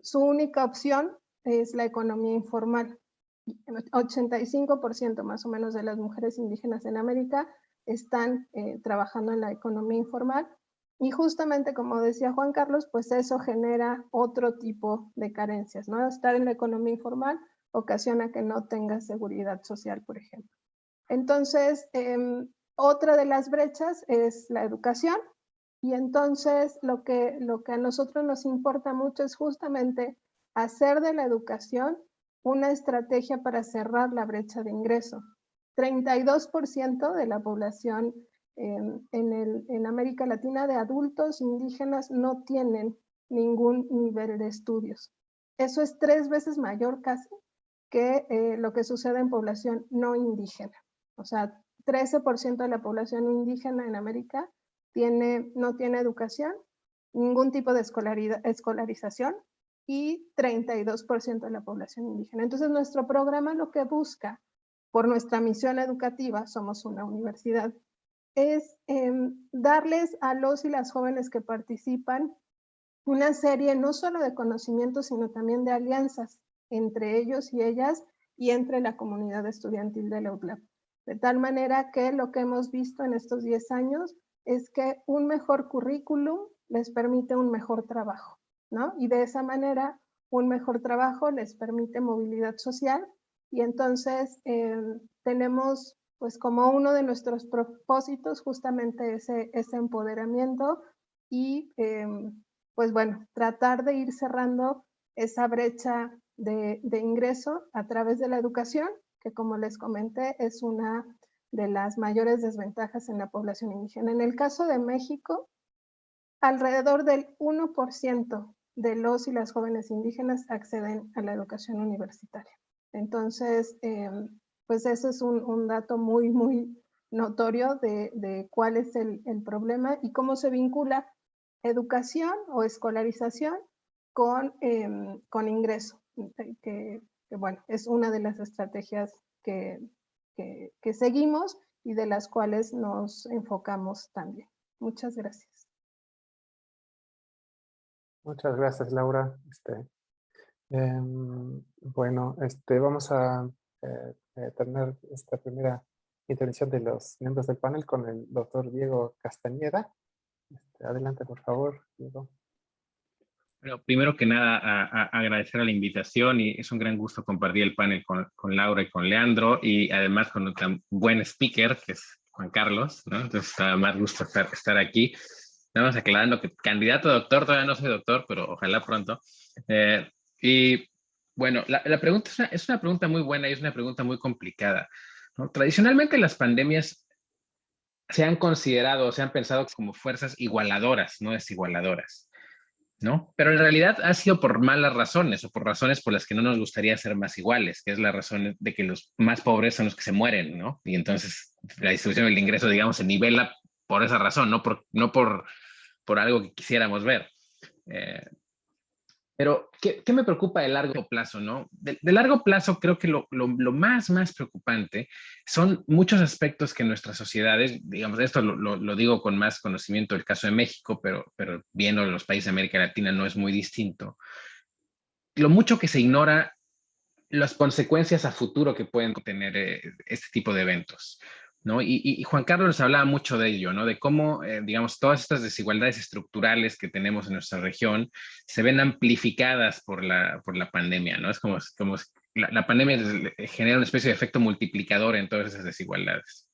su única opción es la economía informal. 85% más o menos de las mujeres indígenas en América están trabajando en la economía informal, y justamente como decía Juan Carlos, pues eso genera otro tipo de carencias, ¿no? Estar en la economía informal ocasiona que no tengas seguridad social, por ejemplo. Entonces, otra de las brechas es la educación, y entonces lo que a nosotros nos importa mucho es justamente hacer de la educación una estrategia para cerrar la brecha de ingreso. 32% de la población en América Latina de adultos indígenas no tienen ningún nivel de estudios. Eso es 3 veces mayor casi que lo que sucede en población no indígena. O sea, 13% de la población indígena en América no tiene educación, ningún tipo de escolarización, y 32% de la población indígena. Entonces, nuestro programa lo que busca, por nuestra misión educativa, somos una universidad, es darles a los y las jóvenes que participan una serie no solo de conocimientos, sino también de alianzas entre ellos y ellas y entre la comunidad estudiantil de la UTLAP. De tal manera que lo que hemos visto en estos 10 años es que un mejor currículum les permite un mejor trabajo, ¿no? Y de esa manera, un mejor trabajo les permite movilidad social, y entonces tenemos pues como uno de nuestros propósitos justamente ese empoderamiento y pues bueno, tratar de ir cerrando esa brecha de ingreso a través de la educación, que como les comenté es una de las mayores desventajas en la población indígena. En el caso de México, alrededor del 1% de los y las jóvenes indígenas acceden a la educación universitaria. Entonces, pues ese es un dato muy, muy notorio de cuál es el problema y cómo se vincula educación o escolarización con ingreso, que bueno, es una de las estrategias que seguimos y de las cuales nos enfocamos también. Muchas gracias. Muchas gracias, Laura. Bueno, vamos a tener esta primera intervención de los miembros del panel con el doctor Diego Castañeda. Adelante, por favor, Diego. Bueno, primero que nada, agradecer a la invitación y es un gran gusto compartir el panel con Laura y con Leandro y además con un tan buen speaker que es Juan Carlos, ¿no? Entonces, más gusto estar aquí. Estamos aclarando que candidato a doctor, todavía no soy doctor, pero ojalá pronto. Y bueno, la pregunta es una pregunta muy buena y es una pregunta muy complicada, ¿no? Tradicionalmente las pandemias se han considerado, se han pensado como fuerzas igualadoras, no desigualadoras, ¿no? Pero en realidad ha sido por malas razones o por razones por las que no nos gustaría ser más iguales, que es la razón de que los más pobres son los que se mueren, ¿no? Y entonces la distribución del ingreso, digamos, se nivela por esa razón, no por algo que quisiéramos ver. Pero, ¿qué me preocupa de largo plazo, no? De largo plazo creo que lo más preocupante son muchos aspectos que nuestras sociedades, digamos, esto lo digo con más conocimiento del caso de México, pero viendo los países de América Latina no es muy distinto. Lo mucho que se ignora las consecuencias a futuro que pueden tener este tipo de eventos, ¿no? Y Juan Carlos nos hablaba mucho de ello, ¿no? De cómo, digamos, todas estas desigualdades estructurales que tenemos en nuestra región se ven amplificadas por la pandemia, ¿no? Es como la pandemia genera una especie de efecto multiplicador en todas esas desigualdades.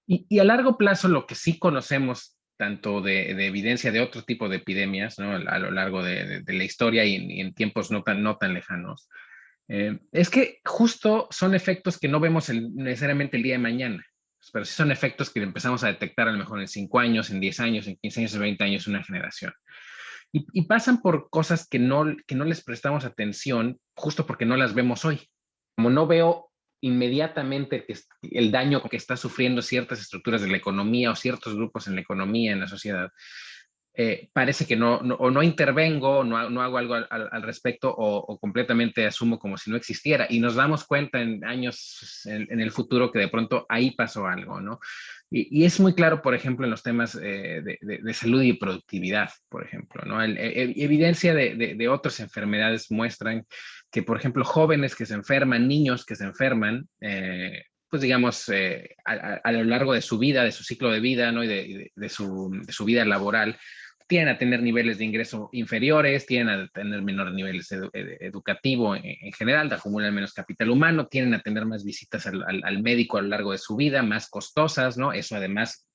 Y a largo plazo, lo que sí conocemos, tanto de evidencia de otro tipo de epidemias, ¿no? A lo largo de la historia y en tiempos no tan lejanos, es que justo son efectos que no vemos necesariamente el día de mañana, pero sí son efectos que empezamos a detectar a lo mejor en 5 años, en 10 años, en 15 años, en 20 años, una generación. Y pasan por cosas que no les prestamos atención justo porque no las vemos hoy. Como no veo inmediatamente el daño que está sufriendo ciertas estructuras de la economía o ciertos grupos en la economía, en la sociedad, parece que no intervengo, no hago algo al respecto o completamente asumo como si no existiera y nos damos cuenta en años en el futuro que de pronto ahí pasó algo, ¿no? Y es muy claro, por ejemplo, en los temas de salud y productividad, por ejemplo, ¿no? Evidencia de otras enfermedades muestran que, por ejemplo, jóvenes que se enferman, niños que se enferman, pues digamos, a lo largo de su vida, de su ciclo de vida, ¿no? Y de su vida laboral, tienden a tener niveles de ingreso inferiores, tienden a tener menores niveles educativos en general, acumulan menos capital humano, tienden a tener más visitas al médico a lo largo de su vida, más costosas, ¿no? Eso además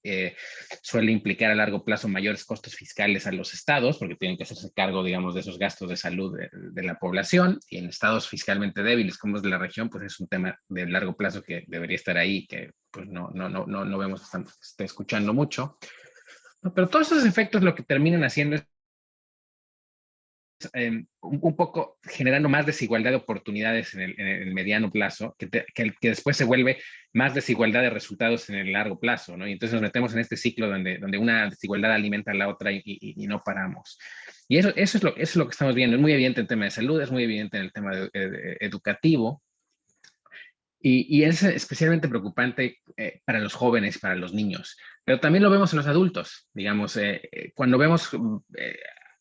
suele implicar a largo plazo mayores costos fiscales a los estados, porque tienen que hacerse cargo, digamos, de esos gastos de salud de la población, y en estados fiscalmente débiles como es de la región, pues es un tema de largo plazo que debería estar ahí, que pues no vemos, está escuchando mucho. Pero todos esos efectos lo que terminan haciendo es un poco generando más desigualdad de oportunidades en el mediano plazo, que después se vuelve más desigualdad de resultados en el largo plazo, ¿no? Y entonces nos metemos en este ciclo donde una desigualdad alimenta a la otra y no paramos. Y eso es lo que estamos viendo. Es muy evidente en el tema de salud, es muy evidente en el tema educativo. Y es especialmente preocupante para los jóvenes, para los niños, pero también lo vemos en los adultos, digamos, cuando vemos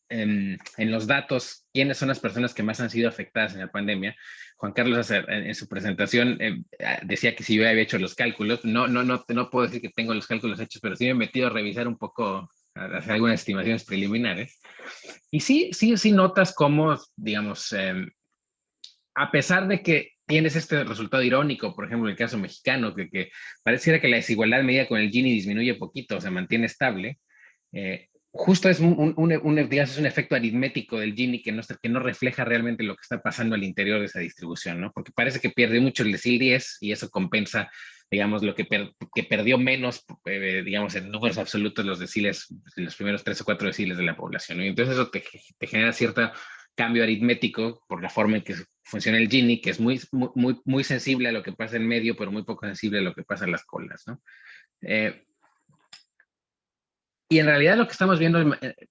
en los datos quiénes son las personas que más han sido afectadas en la pandemia. Juan Carlos en su presentación decía que si yo había hecho los cálculos, no puedo decir que tengo los cálculos hechos, pero sí me he metido a revisar un poco, a hacer algunas estimaciones preliminares, y sí notas cómo, digamos, a pesar de que tienes este resultado irónico, por ejemplo, en el caso mexicano, que pareciera que la desigualdad medida con el Gini disminuye poquito, o se mantiene estable, justo es digamos, es un efecto aritmético del Gini que no refleja realmente lo que está pasando al interior de esa distribución, ¿no? Porque parece que pierde mucho el decil 10 y eso compensa, digamos, que perdió menos, digamos, en números absolutos los deciles, los primeros 3 o 4 deciles de la población, ¿no? Y entonces eso te genera cierto cambio aritmético por la forma en que funciona el Gini, que es muy sensible a lo que pasa en medio, pero muy poco sensible a lo que pasa en las colas, ¿no? Y en realidad lo que estamos viendo,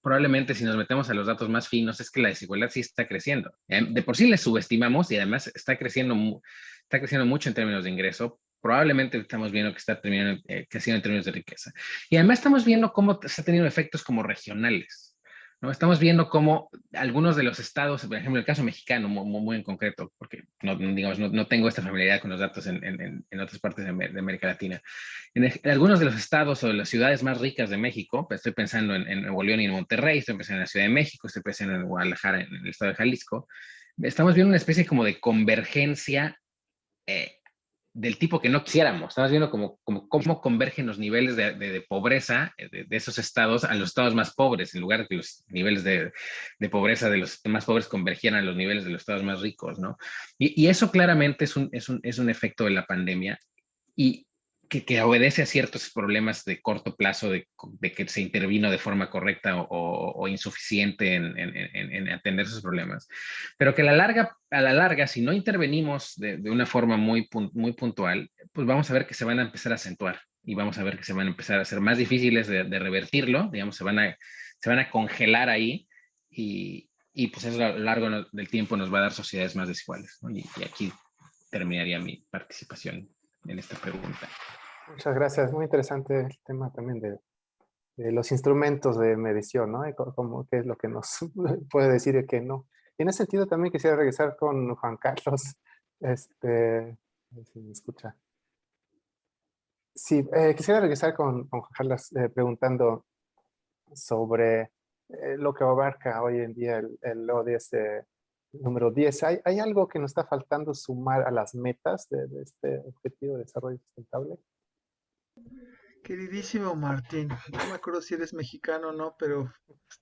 probablemente si nos metemos a los datos más finos, es que la desigualdad sí está creciendo. De por sí le subestimamos y además está creciendo mucho en términos de ingreso. Probablemente estamos viendo que está creciendo en términos de riqueza. Y además estamos viendo cómo está teniendo efectos como regionales, ¿no? Estamos viendo cómo algunos de los estados, por ejemplo, el caso mexicano, muy en concreto, porque digamos, no tengo esta familiaridad con los datos en otras partes de América Latina. En algunos de los estados o de las ciudades más ricas de México, pues estoy pensando en Nuevo León y en Monterrey, estoy pensando en la Ciudad de México, estoy pensando en Guadalajara, en el estado de Jalisco, estamos viendo una especie como de convergencia del tipo que no quisiéramos. Estamos viendo cómo convergen los niveles de pobreza de esos estados a los estados más pobres, en lugar de que los niveles de pobreza de los más pobres convergieran a los niveles de los estados más ricos, ¿no? Y eso claramente es un efecto de la pandemia y que obedece a ciertos problemas de corto plazo de que se intervino de forma correcta o insuficiente en atender esos problemas, pero que a la larga, si no intervenimos de una forma muy puntual, pues vamos a ver que se van a empezar a acentuar y vamos a ver que se van a empezar a ser más difíciles de revertirlo, digamos, se van a congelar ahí y pues eso a lo largo del tiempo nos va a dar sociedades más desiguales, ¿no? Y aquí terminaría mi participación en esta pregunta. Muchas gracias. Muy interesante el tema también de los instrumentos de medición, ¿no? Y cómo, qué es lo que nos puede decir y qué no. Y en ese sentido también quisiera regresar con Juan Carlos. A ver si me escucha. Sí, quisiera regresar con Juan Carlos preguntando sobre lo que abarca hoy en día el ODS número 10. ¿Hay algo que nos está faltando sumar a las metas de este objetivo de desarrollo sustentable? Queridísimo Martín, no me acuerdo si eres mexicano o no, pero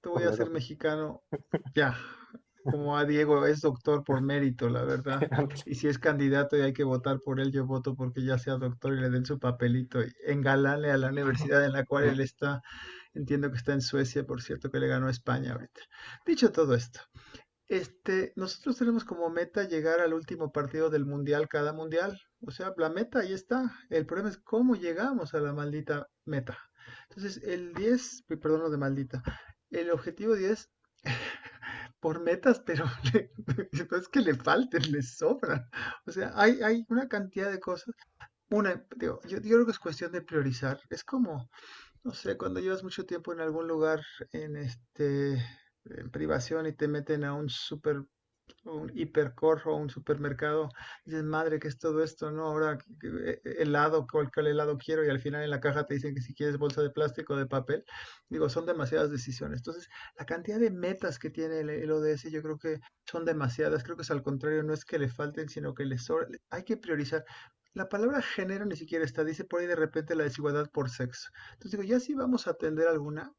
te voy a hacer Claro. mexicano ya. Como a Diego es doctor por mérito, la verdad. Y si es candidato y hay que votar por él, yo voto porque ya sea doctor y le den su papelito y engalane a la universidad en la cual él está. Entiendo que está en Suecia, por cierto, que le ganó a España ahorita. Dicho todo esto, nosotros tenemos como meta llegar al último partido del mundial cada mundial. O sea, la meta ahí está. El problema es cómo llegamos a la maldita meta. Entonces, el 10, perdón, lo de maldita. El objetivo 10 por metas, pero no es que le falten, le sobran. O sea, hay una cantidad de cosas. Yo creo que es cuestión de priorizar. Es como, no sé, cuando llevas mucho tiempo en algún lugar en privación y te meten a un hipercore o un supermercado, dices, madre, ¿qué es todo esto? No, ahora helado, ¿cuál helado quiero? Y al final en la caja te dicen que si quieres bolsa de plástico o de papel. Digo, son demasiadas decisiones. Entonces, la cantidad de metas que tiene el ODS, yo creo que son demasiadas. Creo que es al contrario, no es que le falten, sino que les sobra. Hay que priorizar. La palabra género ni siquiera está, dice por ahí de repente la desigualdad por sexo. Entonces digo, ya si vamos a atender alguna,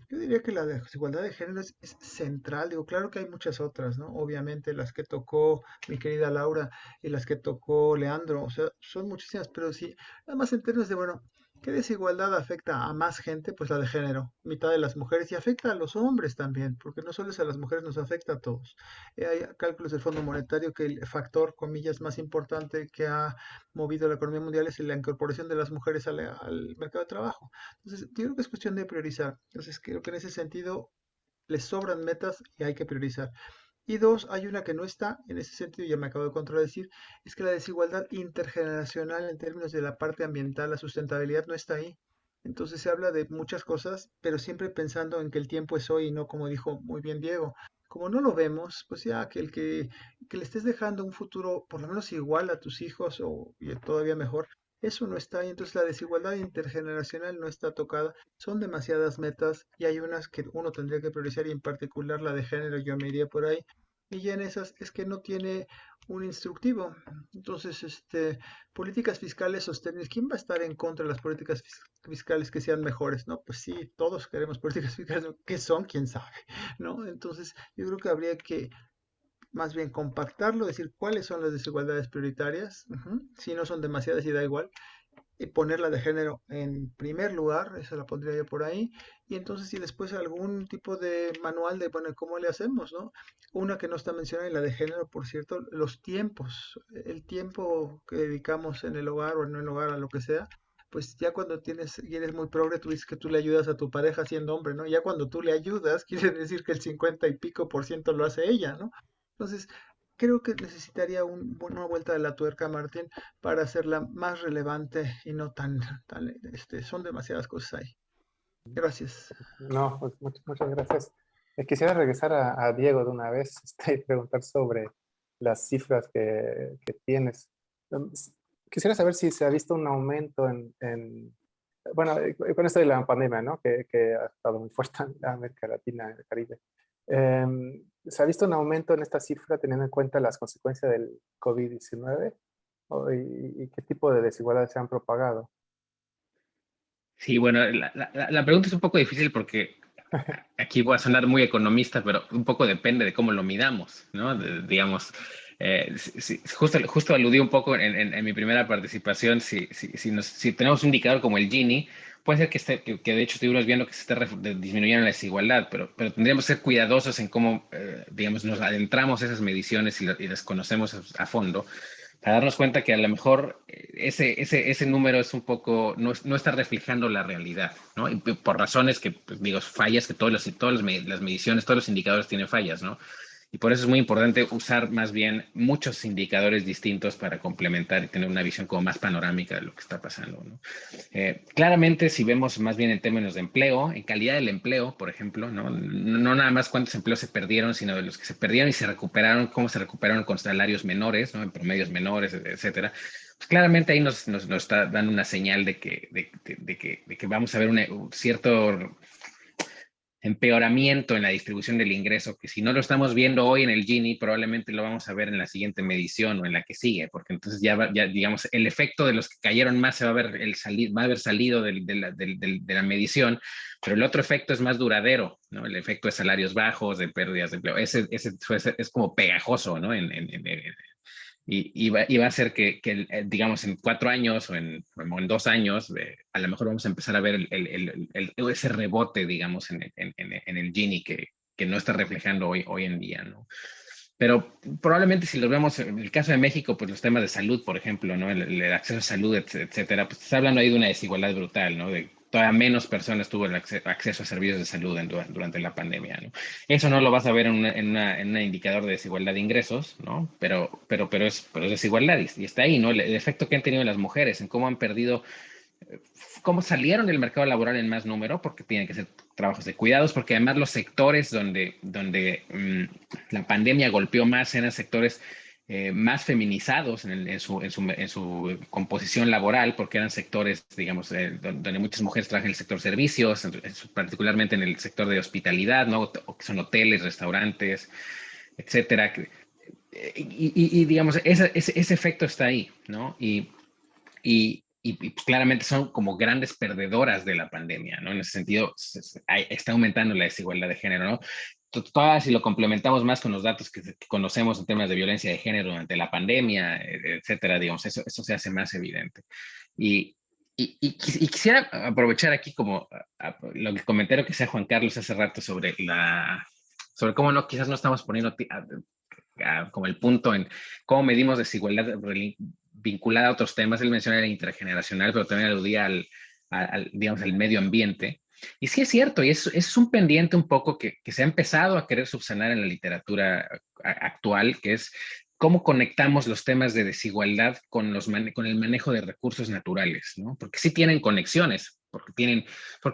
yo diría que la desigualdad de género es central. Digo, claro que hay muchas otras, ¿no? Obviamente las que tocó mi querida Laura y las que tocó Leandro, o sea, son muchísimas, pero sí, nada más en términos de, bueno, ¿qué desigualdad afecta a más gente? Pues la de género, mitad de las mujeres, y afecta a los hombres también, porque no solo es a las mujeres, nos afecta a todos. Hay cálculos del Fondo Monetario que el factor, comillas, más importante que ha movido la economía mundial es la incorporación de las mujeres al mercado de trabajo. Entonces, yo creo que es cuestión de priorizar. Entonces, creo que en ese sentido les sobran metas y hay que priorizar. Y dos, hay una que no está, en ese sentido ya me acabo de contradecir, es que la desigualdad intergeneracional en términos de la parte ambiental, la sustentabilidad no está ahí. Entonces se habla de muchas cosas, pero siempre pensando en que el tiempo es hoy y no como dijo muy bien Diego. Como no lo vemos, pues ya que le estés dejando un futuro por lo menos igual a tus hijos o y todavía mejor, eso no está ahí. Entonces la desigualdad intergeneracional no está tocada. Son demasiadas metas y hay unas que uno tendría que priorizar y en particular la de género yo me iría por ahí. y ya en esas es que no tiene un instructivo. Entonces, políticas fiscales sostenibles, ¿quién va a estar en contra de las políticas fiscales que sean mejores? No, pues sí, todos queremos políticas fiscales, ¿qué son? ¿Quién sabe? ¿No? Entonces, yo creo que habría que más bien compactarlo, decir cuáles son las desigualdades prioritarias, si no son demasiadas y da igual, y ponerla de género en primer lugar, esa la pondría yo por ahí, y entonces y después algún tipo de manual de, bueno, ¿cómo le hacemos, no? Una que no está mencionada en la de género, por cierto, los tiempos, el tiempo que dedicamos en el hogar o en el hogar a lo que sea, pues ya cuando tienes y eres muy progre, tú dices que tú le ayudas a tu pareja siendo hombre, ¿no? Ya cuando tú le ayudas, quiere decir que el 50 y pico por ciento lo hace ella, ¿no? Entonces, creo que necesitaría una vuelta de la tuerca, Martín, para hacerla más relevante y no tan, son demasiadas cosas ahí. Gracias. No, pues muchas gracias. Quisiera regresar a Diego de una vez y preguntar sobre las cifras que tienes. Quisiera saber si se ha visto un aumento bueno, con esto de la pandemia, ¿no? Que ha estado muy fuerte en América Latina, en el Caribe. ¿Se ha visto un aumento en esta cifra teniendo en cuenta las consecuencias del COVID-19? ¿Y qué tipo de desigualdades se han propagado? Sí, bueno, la pregunta es un poco difícil porque aquí voy a sonar muy economista, pero un poco depende de cómo lo midamos, ¿no? Digamos, justo aludí un poco en mi primera participación, si tenemos un indicador como el Gini, puede ser que de hecho estuvimos viendo que se esté disminuyendo la desigualdad, pero tendríamos que ser cuidadosos en cómo, digamos, nos adentramos a esas mediciones y las conocemos a fondo, para darnos cuenta que a lo mejor ese número es un poco, no está reflejando la realidad, ¿no? Y por razones que, pues, digo, fallas, que todas las mediciones, todos los indicadores tienen fallas, ¿no? Y por eso es muy importante usar más bien muchos indicadores distintos para complementar y tener una visión como más panorámica de lo que está pasando, ¿no? Claramente, si vemos más bien en términos de empleo, en calidad del empleo, por ejemplo, no nada más cuántos empleos se perdieron, sino de los que se perdieron y se recuperaron, cómo se recuperaron con salarios menores, ¿no? En promedios menores, etcétera. Pues claramente ahí nos está dando una señal de que vamos a ver un cierto empeoramiento en la distribución del ingreso, que si no lo estamos viendo hoy en el Gini, probablemente lo vamos a ver en la siguiente medición o en la que sigue, porque entonces ya digamos, el efecto de los que cayeron más se va a ver, va a haber salido de la medición, pero el otro efecto es más duradero, ¿no? El efecto de salarios bajos, de pérdidas de empleo, ese es como pegajoso, ¿no? Y va a ser que digamos, en 4 años o en 2 años, a lo mejor vamos a empezar a ver ese rebote, digamos, en el Gini que no está reflejando hoy en día, ¿no? Pero probablemente si lo vemos en el caso de México, pues los temas de salud, por ejemplo, ¿no? El acceso a salud, etcétera, pues está hablando ahí de una desigualdad brutal, ¿no? De todavía menos personas tuvo el acceso a servicios de salud durante la pandemia, ¿no? Eso no lo vas a ver en un indicador de desigualdad de ingresos, ¿no? Pero es desigualdad y está ahí, ¿no? El efecto que han tenido las mujeres, en cómo han perdido, cómo salieron del mercado laboral en más número, porque tienen que ser trabajos de cuidados, porque además los sectores donde la pandemia golpeó más eran sectores más feminizados en su composición laboral, porque eran sectores, digamos, donde muchas mujeres trabajan en el sector servicios, particularmente en el sector de hospitalidad, ¿no? Que son hoteles, restaurantes, etcétera. Y digamos, ese efecto está ahí, ¿no? Pues claramente son como grandes perdedoras de la pandemia, ¿no? En ese sentido, está aumentando la desigualdad de género, ¿no? Todavía si lo complementamos más con los datos que conocemos en temas de violencia de género durante la pandemia, etcétera, digamos, eso se hace más evidente. Y quisiera aprovechar aquí como lo que comentario que sea Juan Carlos hace rato sobre cómo no, quizás no estamos poniendo como el punto en cómo medimos desigualdad vinculada a otros temas. Él menciona el intergeneracional, pero también aludía digamos, al medio ambiente. Y sí es cierto, y es un pendiente un poco que se ha empezado a querer subsanar en la literatura actual, que es cómo conectamos los temas de desigualdad con el manejo de recursos naturales, ¿no? Porque sí tienen conexiones, porque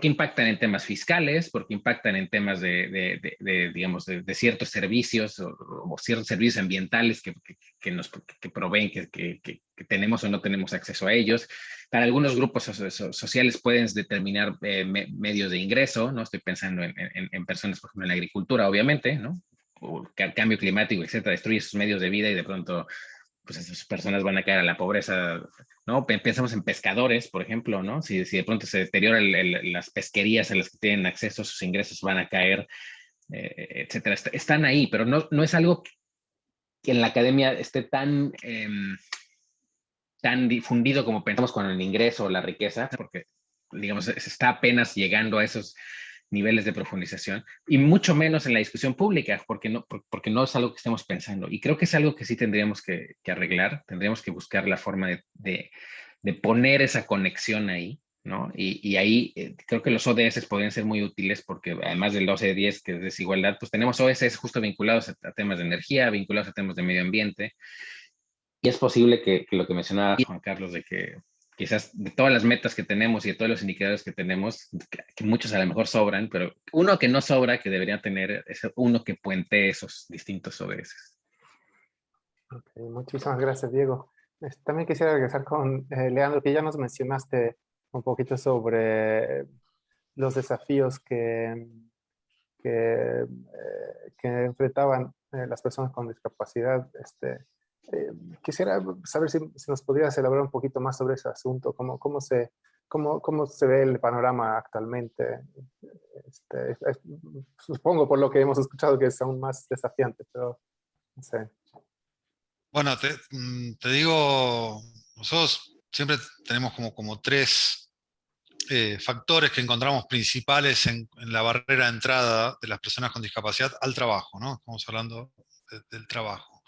impactan en temas fiscales, porque impactan en temas digamos, de ciertos servicios o ciertos servicios ambientales que proveen, que tenemos o no tenemos acceso a ellos. Para algunos grupos sociales pueden determinar medios de ingreso, ¿no? Estoy pensando en personas, por ejemplo, en la agricultura, obviamente, ¿no? cambio climático, etcétera, destruye sus medios de vida y de pronto pues esas personas van a caer a la pobreza, ¿no? Pensamos en pescadores, por ejemplo, ¿no? Si de pronto se deteriora las pesquerías a las que tienen acceso, sus ingresos van a caer, etcétera. Están ahí, pero no es algo que en la academia esté tan difundido como pensamos con el ingreso o la riqueza, porque, digamos, se está apenas llegando a esos niveles de profundización, y mucho menos en la discusión pública, porque no es algo que estemos pensando. Y creo que es algo que sí tendríamos que arreglar, tendríamos que buscar la forma de poner esa conexión ahí, ¿no? Y ahí creo que los ODS podrían ser muy útiles, porque además del 12-10, que es desigualdad, pues tenemos ODS justo vinculados a temas de energía, vinculados a temas de medio ambiente, y es posible que lo que mencionaba Juan Carlos, de que quizás de todas las metas que tenemos y de todos los indicadores que tenemos, que muchos a lo mejor sobran, pero uno que no sobra, que debería tener, es uno que puente esos distintos ODS. Okay, muchísimas gracias, Diego. También quisiera regresar con Leandro, que ya nos mencionaste un poquito sobre los desafíos que enfrentaban las personas con discapacidad. Quisiera saber si nos podrías elaborar un poquito más sobre ese asunto, cómo se ve el panorama actualmente. Supongo, por lo que hemos escuchado, que es aún más desafiante, pero no sé. Bueno, te digo, nosotros siempre tenemos como tres factores que encontramos principales en la barrera de entrada de las personas con discapacidad al trabajo, ¿no? Estamos hablando del trabajo.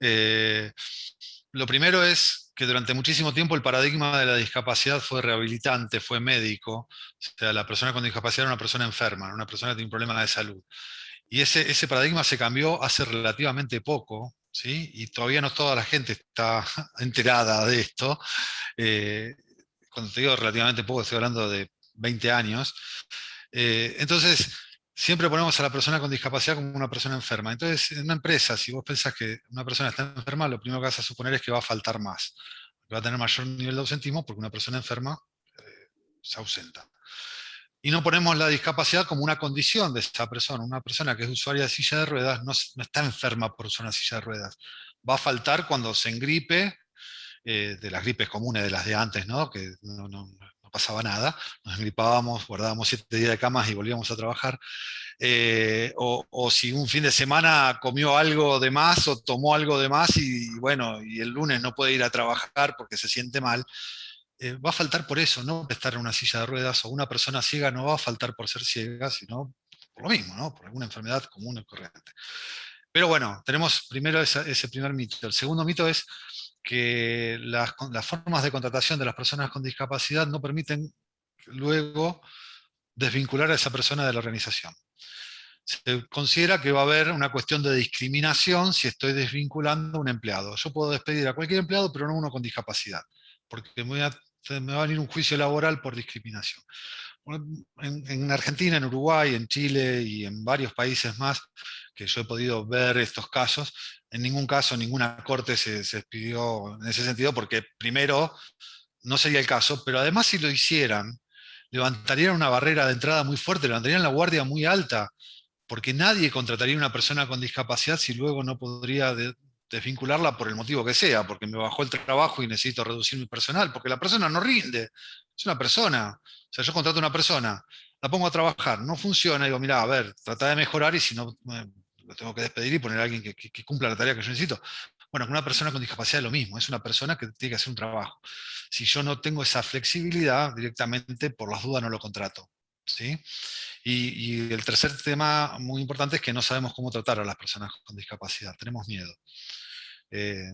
Lo primero es que durante muchísimo tiempo el paradigma de la discapacidad fue rehabilitante, fue médico. O sea, la persona con discapacidad era una persona enferma, una persona que tiene un problema de salud. Y ese paradigma se cambió hace relativamente poco, ¿sí? Y todavía no toda la gente está enterada de esto. Cuando te digo relativamente poco, estoy hablando de 20 años. Entonces, siempre ponemos a la persona con discapacidad como una persona enferma. Entonces, en una empresa, si vos pensás que una persona está enferma, lo primero que vas a suponer es que va a faltar más, que va a tener mayor nivel de ausentismo porque una persona enferma se ausenta. Y no ponemos la discapacidad como una condición de esa persona. Una persona que es usuaria de silla de ruedas no está enferma por usar una silla de ruedas. Va a faltar cuando se engripe, de las gripes comunes, de las de antes, ¿no? Que no pasaba nada. Nos engripábamos, guardábamos 7 días de camas y volvíamos a trabajar. O si un fin de semana comió algo de más o tomó algo de más y bueno, y el lunes no puede ir a trabajar porque se siente mal. Va a faltar por eso, no por estar en una silla de ruedas, o una persona ciega no va a faltar por ser ciega, sino por lo mismo, ¿no? Por alguna enfermedad común y corriente. Pero bueno, tenemos primero ese primer mito. El segundo mito es que las formas de contratación de las personas con discapacidad no permiten luego desvincular a esa persona de la organización. Se considera que va a haber una cuestión de discriminación si estoy desvinculando a un empleado. Yo puedo despedir a cualquier empleado, pero no uno con discapacidad, porque me va a venir un juicio laboral por discriminación. En Argentina, en Uruguay, en Chile y en varios países más que yo he podido ver estos casos, en ningún caso ninguna corte se expidió en ese sentido, porque primero no sería el caso, pero además si lo hicieran, levantarían una barrera de entrada muy fuerte, levantarían la guardia muy alta, porque nadie contrataría a una persona con discapacidad si luego no podría desvincularla por el motivo que sea, porque me bajó el trabajo y necesito reducir mi personal, porque la persona no rinde, es una persona. O sea, yo contrato a una persona, la pongo a trabajar, no funciona, digo, mira, a ver, trata de mejorar y si no, lo tengo que despedir y poner a alguien que cumpla la tarea que yo necesito. Bueno, con una persona con discapacidad es lo mismo, es una persona que tiene que hacer un trabajo. Si yo no tengo esa flexibilidad, directamente por las dudas no lo contrato, ¿sí? Y el tercer tema muy importante es que no sabemos cómo tratar a las personas con discapacidad, tenemos miedo.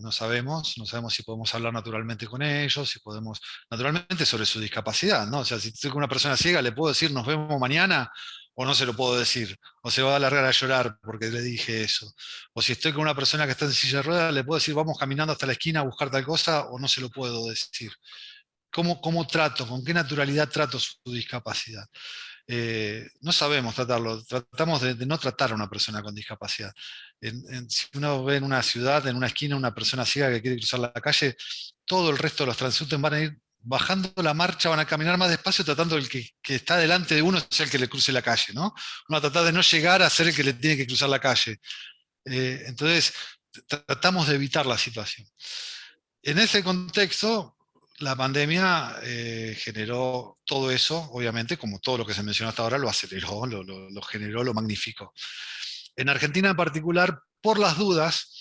No sabemos si podemos hablar naturalmente con ellos, si podemos, naturalmente sobre su discapacidad, ¿no? O sea, si estoy con una persona ciega, ¿le puedo decir nos vemos mañana? O no se lo puedo decir, o se va a largar a llorar porque le dije eso. O si estoy con una persona que está en silla de ruedas, ¿le puedo decir vamos caminando hasta la esquina a buscar tal cosa? O no se lo puedo decir. ¿Cómo trato? ¿Con qué naturalidad trato su discapacidad? No sabemos tratarlo, tratamos de no tratar a una persona con discapacidad. Si uno ve en una ciudad, en una esquina, una persona ciega que quiere cruzar la calle, todo el resto de los transeúntes van a ir bajando la marcha van a caminar más despacio tratando del que está delante de uno sea el que le cruce la calle, ¿no? Uno va a tratar de no llegar a ser el que le tiene que cruzar la calle. Entonces, tratamos de evitar la situación. En ese contexto, la pandemia generó todo eso, obviamente, como todo lo que se mencionó hasta ahora, lo aceleró, lo generó, lo magnificó. En Argentina en particular, por las dudas,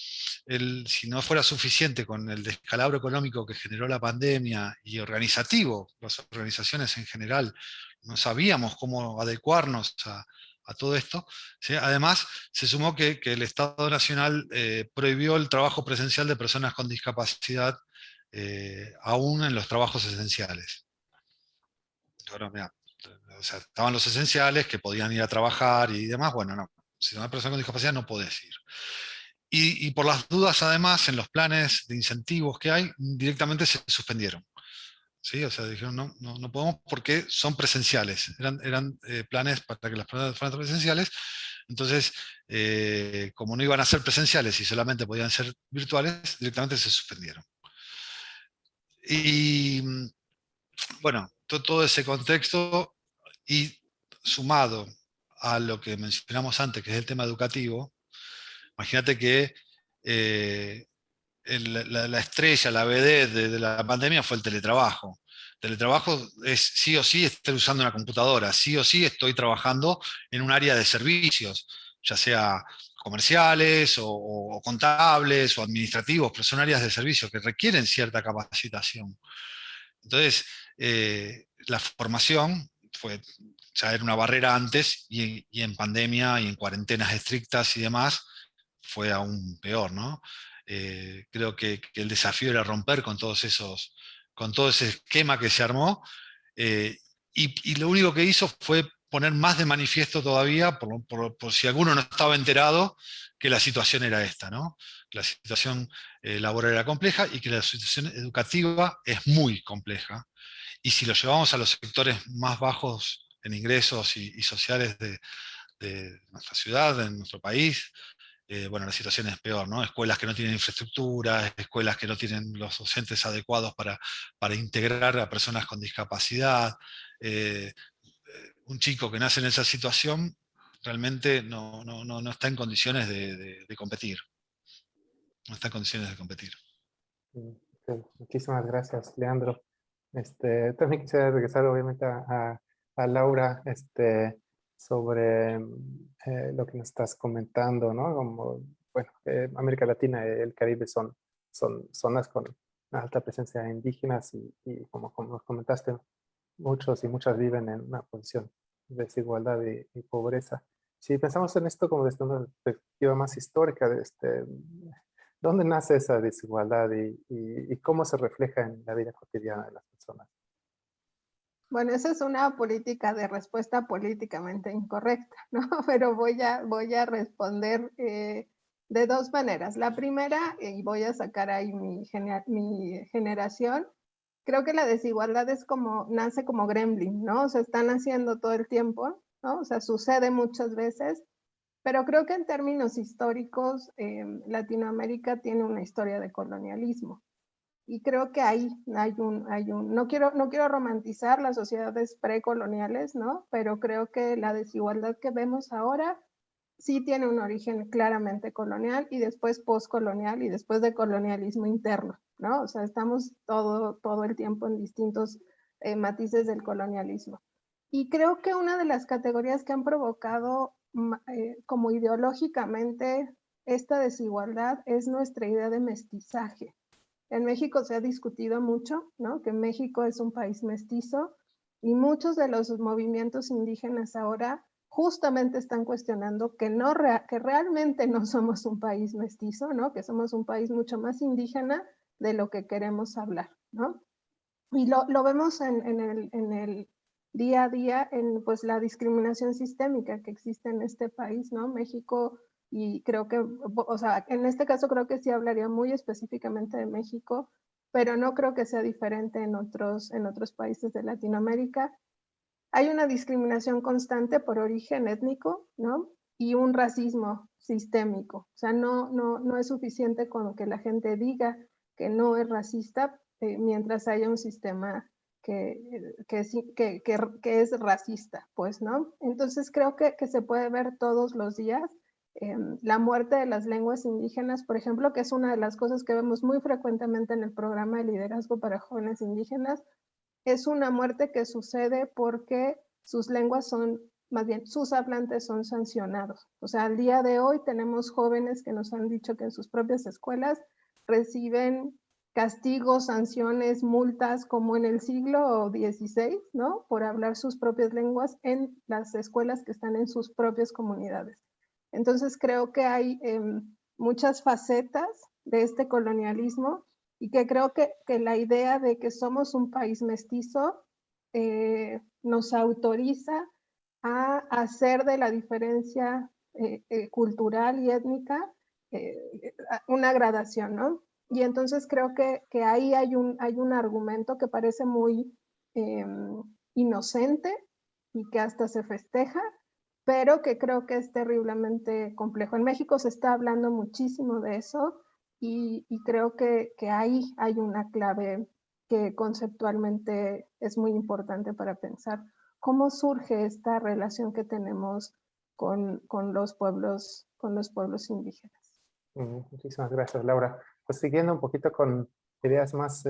si no fuera suficiente con el descalabro económico que generó la pandemia y organizativo, las organizaciones en general no sabíamos cómo adecuarnos a todo esto, ¿sí? Además se sumó que el Estado Nacional prohibió el trabajo presencial de personas con discapacidad aún en los trabajos esenciales. Ahora, mira, o sea, estaban los esenciales que podían ir a trabajar y demás, bueno, no, si una persona con discapacidad no podés ir. Y por las dudas, además, en los planes de incentivos que hay, directamente se suspendieron. ¿Sí? O sea, dijeron, no podemos porque son presenciales. Eran planes para que las personas fueran presenciales. Entonces, como no iban a ser presenciales y solamente podían ser virtuales, directamente se suspendieron. Y bueno, todo ese contexto y sumado a lo que mencionamos antes, que es el tema educativo, imagínate que la estrella, la vedette de la pandemia fue el teletrabajo. El teletrabajo es sí o sí estar usando una computadora, sí o sí estoy trabajando en un área de servicios, ya sea comerciales o contables o administrativos, pero son áreas de servicio que requieren cierta capacitación. Entonces, la formación ya era una barrera antes y en pandemia y en cuarentenas estrictas y demás fue aún peor, ¿no? Creo que el desafío era romper con todo ese esquema que se armó, y lo único que hizo fue poner más de manifiesto todavía, por si alguno no estaba enterado, que la situación era esta, ¿no? La situación laboral era compleja y que la situación educativa es muy compleja. Y si lo llevamos a los sectores más bajos en ingresos y sociales de nuestra ciudad, de nuestro país, bueno, la situación es peor, ¿no? Escuelas que no tienen infraestructura, escuelas que no tienen los docentes adecuados para integrar a personas con discapacidad. Un chico que nace en esa situación realmente no está en condiciones de competir. No está en condiciones de competir. Muchísimas gracias, Leandro. También quisiera regresar obviamente a Laura sobre lo que nos estás comentando, ¿no? Como, bueno, América Latina y el Caribe son zonas con alta presencia de indígenas y como nos comentaste, muchos y muchas viven en una posición de desigualdad y pobreza. Si pensamos en esto como desde una perspectiva más histórica, ¿dónde nace esa desigualdad y cómo se refleja en la vida cotidiana de las personas? Bueno, esa es una política de respuesta políticamente incorrecta, ¿no? Pero voy a responder de dos maneras. La primera, y voy a sacar ahí mi generación, creo que la desigualdad nace como gremlin, ¿no? O sea, están haciendo todo el tiempo, ¿no? O sea, sucede muchas veces, pero creo que en términos históricos, Latinoamérica tiene una historia de colonialismo. Y creo que ahí no quiero romantizar las sociedades precoloniales, ¿no? Pero creo que la desigualdad que vemos ahora sí tiene un origen claramente colonial y después postcolonial y después de colonialismo interno, ¿no? O sea, estamos todo el tiempo en distintos matices del colonialismo. Y creo que una de las categorías que han provocado como ideológicamente esta desigualdad es nuestra idea de mestizaje. En México se ha discutido mucho, ¿no? Que México es un país mestizo y muchos de los movimientos indígenas ahora justamente están cuestionando que realmente no somos un país mestizo, ¿no? Que somos un país mucho más indígena de lo que queremos hablar, ¿no? Y lo vemos en el día a día en pues la discriminación sistémica que existe en este país, ¿no? México, y creo que, o sea, en este caso creo que sí hablaría muy específicamente de México, pero no creo que sea diferente en otros países de Latinoamérica. Hay una discriminación constante por origen étnico, ¿no? Y un racismo sistémico. O sea, no es suficiente con que la gente diga que no es racista mientras haya un sistema que es racista, pues, ¿no? Entonces creo que se puede ver todos los días. La muerte de las lenguas indígenas, por ejemplo, que es una de las cosas que vemos muy frecuentemente en el programa de liderazgo para jóvenes indígenas, es una muerte que sucede porque sus lenguas son, más bien, sus hablantes son sancionados. O sea, al día de hoy tenemos jóvenes que nos han dicho que en sus propias escuelas reciben castigos, sanciones, multas, como en el siglo XVI, ¿no? Por hablar sus propias lenguas en las escuelas que están en sus propias comunidades. Entonces creo que hay muchas facetas de este colonialismo y que creo que la idea de que somos un país mestizo nos autoriza a hacer de la diferencia cultural y étnica una gradación, ¿no? Y entonces creo que ahí hay un argumento que parece muy inocente y que hasta se festeja, pero que creo que es terriblemente complejo. En México se está hablando muchísimo de eso y creo que ahí hay una clave que conceptualmente es muy importante para pensar cómo surge esta relación que tenemos con los pueblos indígenas. Muchísimas gracias, Laura. Pues siguiendo un poquito con ideas más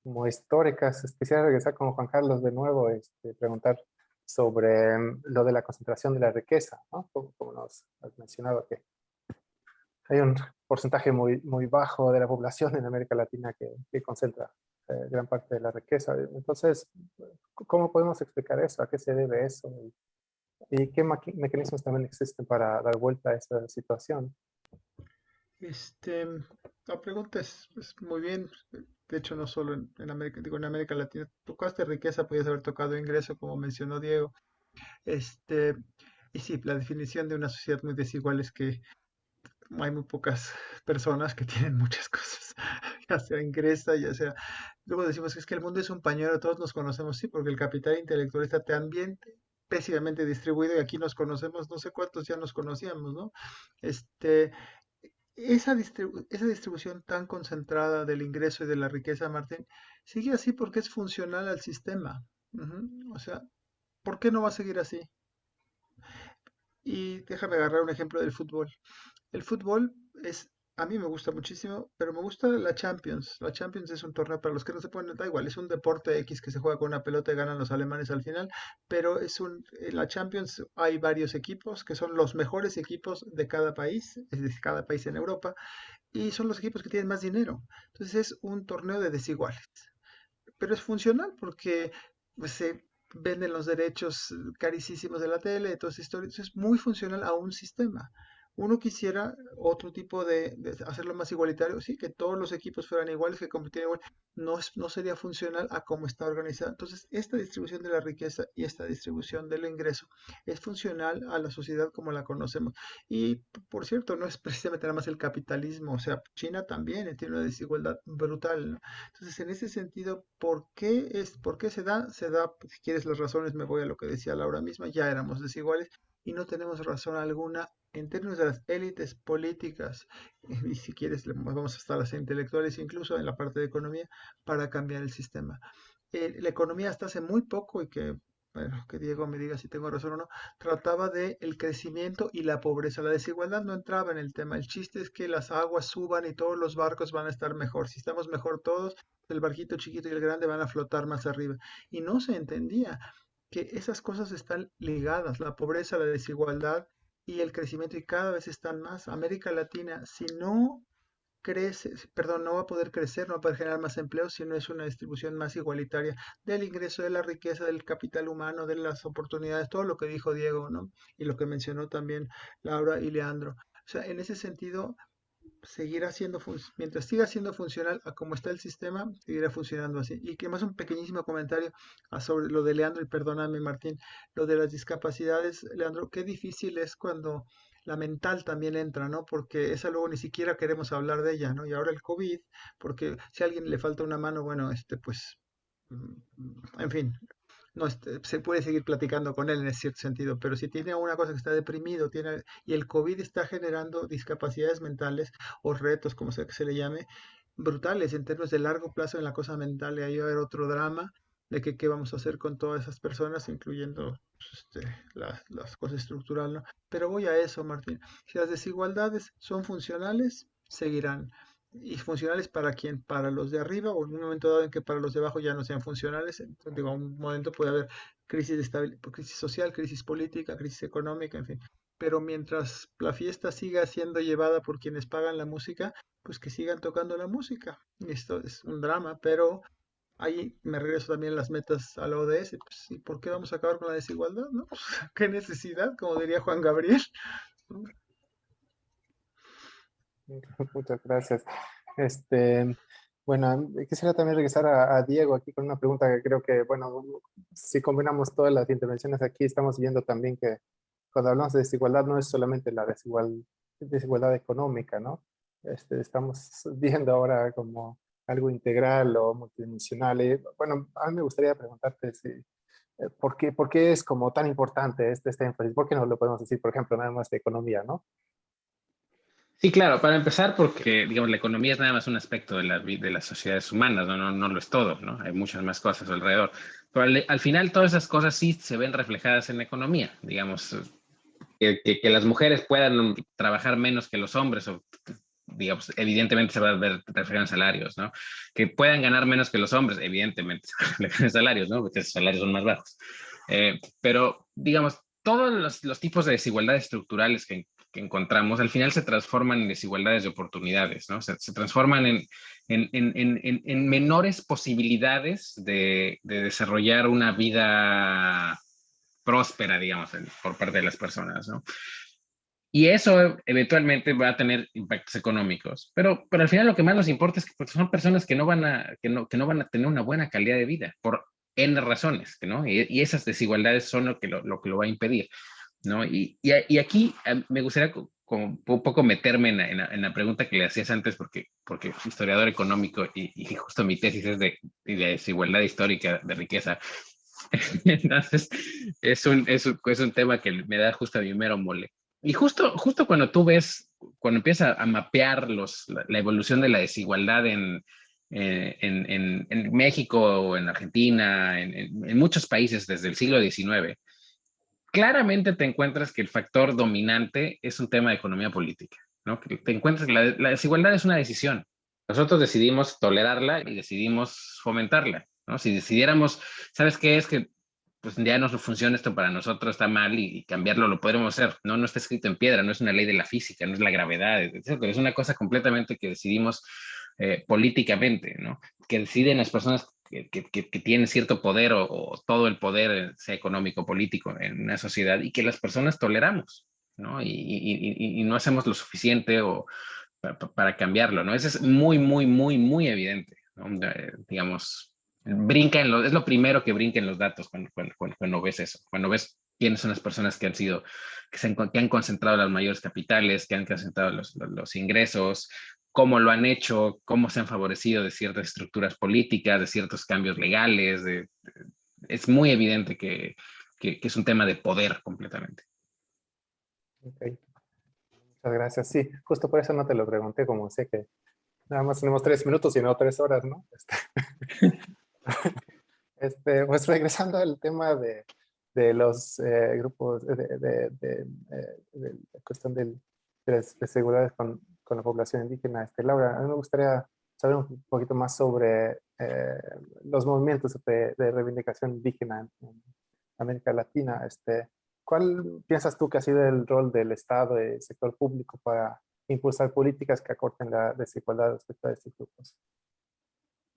como históricas, quisiera regresar con Juan Carlos de nuevo, preguntar sobre lo de la concentración de la riqueza, ¿no? Como nos has mencionado, que hay un porcentaje muy bajo de la población en América Latina que concentra gran parte de la riqueza. Entonces, ¿cómo podemos explicar eso? ¿A qué se debe eso? ¿Y qué mecanismos también existen para dar vuelta a esa situación? La pregunta es muy bien. De hecho, no solo en América, digo, en América Latina, tocaste riqueza, podías haber tocado ingreso, como mencionó Diego. Este, y sí, la definición de una sociedad muy desigual es que hay muy pocas personas que tienen muchas cosas, ya sea ingresa, ya sea. Luego decimos que es que el mundo es un pañuelo, todos nos conocemos, sí, porque el capital intelectual está también pésimamente distribuido y aquí nos conocemos, no sé cuántos ya nos conocíamos, ¿no? Este, esa distribución tan concentrada del ingreso y de la riqueza, Martín, sigue así porque es funcional al sistema. Ujú. O sea, ¿por qué no va a seguir así? Y déjame agarrar un ejemplo del fútbol. El fútbol a mí me gusta muchísimo, pero me gusta la Champions. La Champions es un torneo para los que no se pueden, da igual, es un deporte X que se juega con una pelota y ganan los alemanes al final, pero en la Champions hay varios equipos que son los mejores equipos de cada país, es decir, cada país en Europa, y son los equipos que tienen más dinero. Entonces es un torneo de desiguales, pero es funcional porque pues, se venden los derechos carísimos de la tele, toda esa historia. Entonces es muy funcional a un sistema. Uno quisiera otro tipo de hacerlo más igualitario, sí, que todos los equipos fueran iguales, que compitieran igual. No sería funcional a cómo está organizado. Entonces, esta distribución de la riqueza y esta distribución del ingreso es funcional a la sociedad como la conocemos. Y, por cierto, no es precisamente nada más el capitalismo, o sea, China también tiene una desigualdad brutal, ¿no? Entonces, en ese sentido, ¿por qué se da? Se da, si quieres las razones, me voy a lo que decía Laura misma, ya éramos desiguales y no tenemos razón alguna en términos de las élites políticas, y si quieres, vamos hasta las intelectuales, incluso en la parte de economía, para cambiar el sistema. La economía hasta hace muy poco, y que, bueno, que Diego me diga si tengo razón o no, trataba de el crecimiento y la pobreza. La desigualdad no entraba en el tema. El chiste es que las aguas suban y todos los barcos van a estar mejor. Si estamos mejor todos, el barquito chiquito y el grande van a flotar más arriba. Y no se entendía que esas cosas están ligadas, la pobreza, la desigualdad y el crecimiento, y cada vez están más. América Latina, si no crece, perdón, no va a poder crecer, no va a poder generar más empleo si no es una distribución más igualitaria del ingreso, de la riqueza, del capital humano, de las oportunidades, todo lo que dijo Diego, ¿no? Y lo que mencionó también Laura y Leandro. O sea, en ese sentido, seguirá siendo, mientras siga siendo funcional a como está el sistema, seguirá funcionando así. Y que más un pequeñísimo comentario sobre lo de Leandro, y perdóname Martín, lo de las discapacidades, Leandro, qué difícil es cuando la mental también entra, ¿no? Porque esa luego ni siquiera queremos hablar de ella, ¿no? Y ahora el COVID, porque si a alguien le falta una mano, bueno, pues, en fin, no se puede seguir platicando con él en ese cierto sentido, pero si tiene una cosa que está deprimido, y el COVID está generando discapacidades mentales o retos, como sea que se le llame, brutales en términos de largo plazo en la cosa mental, y ahí va a haber otro drama. de que qué vamos a hacer con todas esas personas, incluyendo pues, las cosas estructurales, ¿no? Pero voy a eso, Martín. Si las desigualdades son funcionales, seguirán. ¿Y funcionales para quién? Para los de arriba, o en un momento dado en que para los de abajo ya no sean funcionales. Entonces, digo, en un momento puede haber crisis social, crisis política, crisis económica, en fin. Pero mientras la fiesta siga siendo llevada por quienes pagan la música, pues que sigan tocando la música. Y esto es un drama, pero ahí me regreso también a las metas a la ODS. Pues, ¿y por qué vamos a acabar con la desigualdad? ¿No? Pues, ¿qué necesidad? Como diría Juan Gabriel. ¿No? Muchas gracias. Bueno, quisiera también regresar a Diego aquí con una pregunta que creo que, bueno, si combinamos todas las intervenciones aquí, estamos viendo también que cuando hablamos de desigualdad no es solamente la desigualdad económica, ¿no? Estamos viendo ahora como algo integral o multidimensional. Y, bueno, a mí me gustaría preguntarte si, por qué es como tan importante este énfasis? ¿Por qué no lo podemos decir, por ejemplo, nada más de economía, ¿no? Sí, claro, para empezar, porque digamos, la economía es nada más un aspecto de las sociedades humanas, no lo es todo, ¿no? Hay muchas más cosas alrededor. Pero al final todas esas cosas sí se ven reflejadas en la economía, digamos, que las mujeres puedan trabajar menos que los hombres, o digamos, evidentemente se va a ver reflejado en salarios, ¿no? Que puedan ganar menos que los hombres, evidentemente se va a reflejar en salarios, ¿no? Porque esos salarios son más bajos. Pero, digamos, todos los tipos de desigualdades estructurales que encontramos, al final se transforman en desigualdades de oportunidades, ¿no? Se transforman en menores posibilidades de desarrollar una vida próspera, digamos, por parte de las personas, ¿no? Y eso eventualmente va a tener impactos económicos, pero al final lo que más nos importa es que pues, son personas que no van a tener una buena calidad de vida por N razones, ¿no? Y esas desigualdades son lo que lo va a impedir, ¿no? Y aquí me gustaría como un poco meterme en la pregunta que le hacías antes, porque historiador económico y justo mi tesis es de desigualdad histórica de riqueza. Entonces, es un tema que me da justo a mi mero mole. Y justo cuando tú ves, cuando empiezas a mapear la evolución de la desigualdad en México o en Argentina, en muchos países desde el siglo XIX, claramente te encuentras que el factor dominante es un tema de economía política, ¿no? Que te encuentras que la desigualdad es una decisión. Nosotros decidimos tolerarla y decidimos fomentarla, ¿no? Si decidiéramos, ¿sabes qué es? Que pues ya no funciona esto para nosotros, está mal y cambiarlo lo podremos hacer. No está escrito en piedra, no es una ley de la física, no es la gravedad, etc. Es una cosa completamente que decidimos políticamente, ¿no? Que deciden las personas que tienen cierto poder o todo el poder, sea económico, político, en una sociedad y que las personas toleramos, ¿no? Y no hacemos lo suficiente para cambiarlo, ¿no? Eso es muy evidente, ¿no? Digamos, es lo primero que brinca en los datos cuando ves eso, cuando ves quiénes son las personas que que han concentrado las mayores capitales, que han concentrado los ingresos, cómo lo han hecho, cómo se han favorecido de ciertas estructuras políticas, de ciertos cambios legales. Es muy evidente que es un tema de poder completamente. Okay. Muchas gracias. Sí, justo por eso no te lo pregunté, como sé que nada más tenemos 3 minutos y no 3 horas, ¿no? Pues regresando al tema de los grupos, de la cuestión de las desigualdades con la población indígena, Laura, a mí me gustaría saber un poquito más sobre los movimientos de reivindicación indígena en América Latina. ¿Cuál piensas tú que ha sido el rol del Estado y el sector público para impulsar políticas que acorten la desigualdad respecto a estos grupos?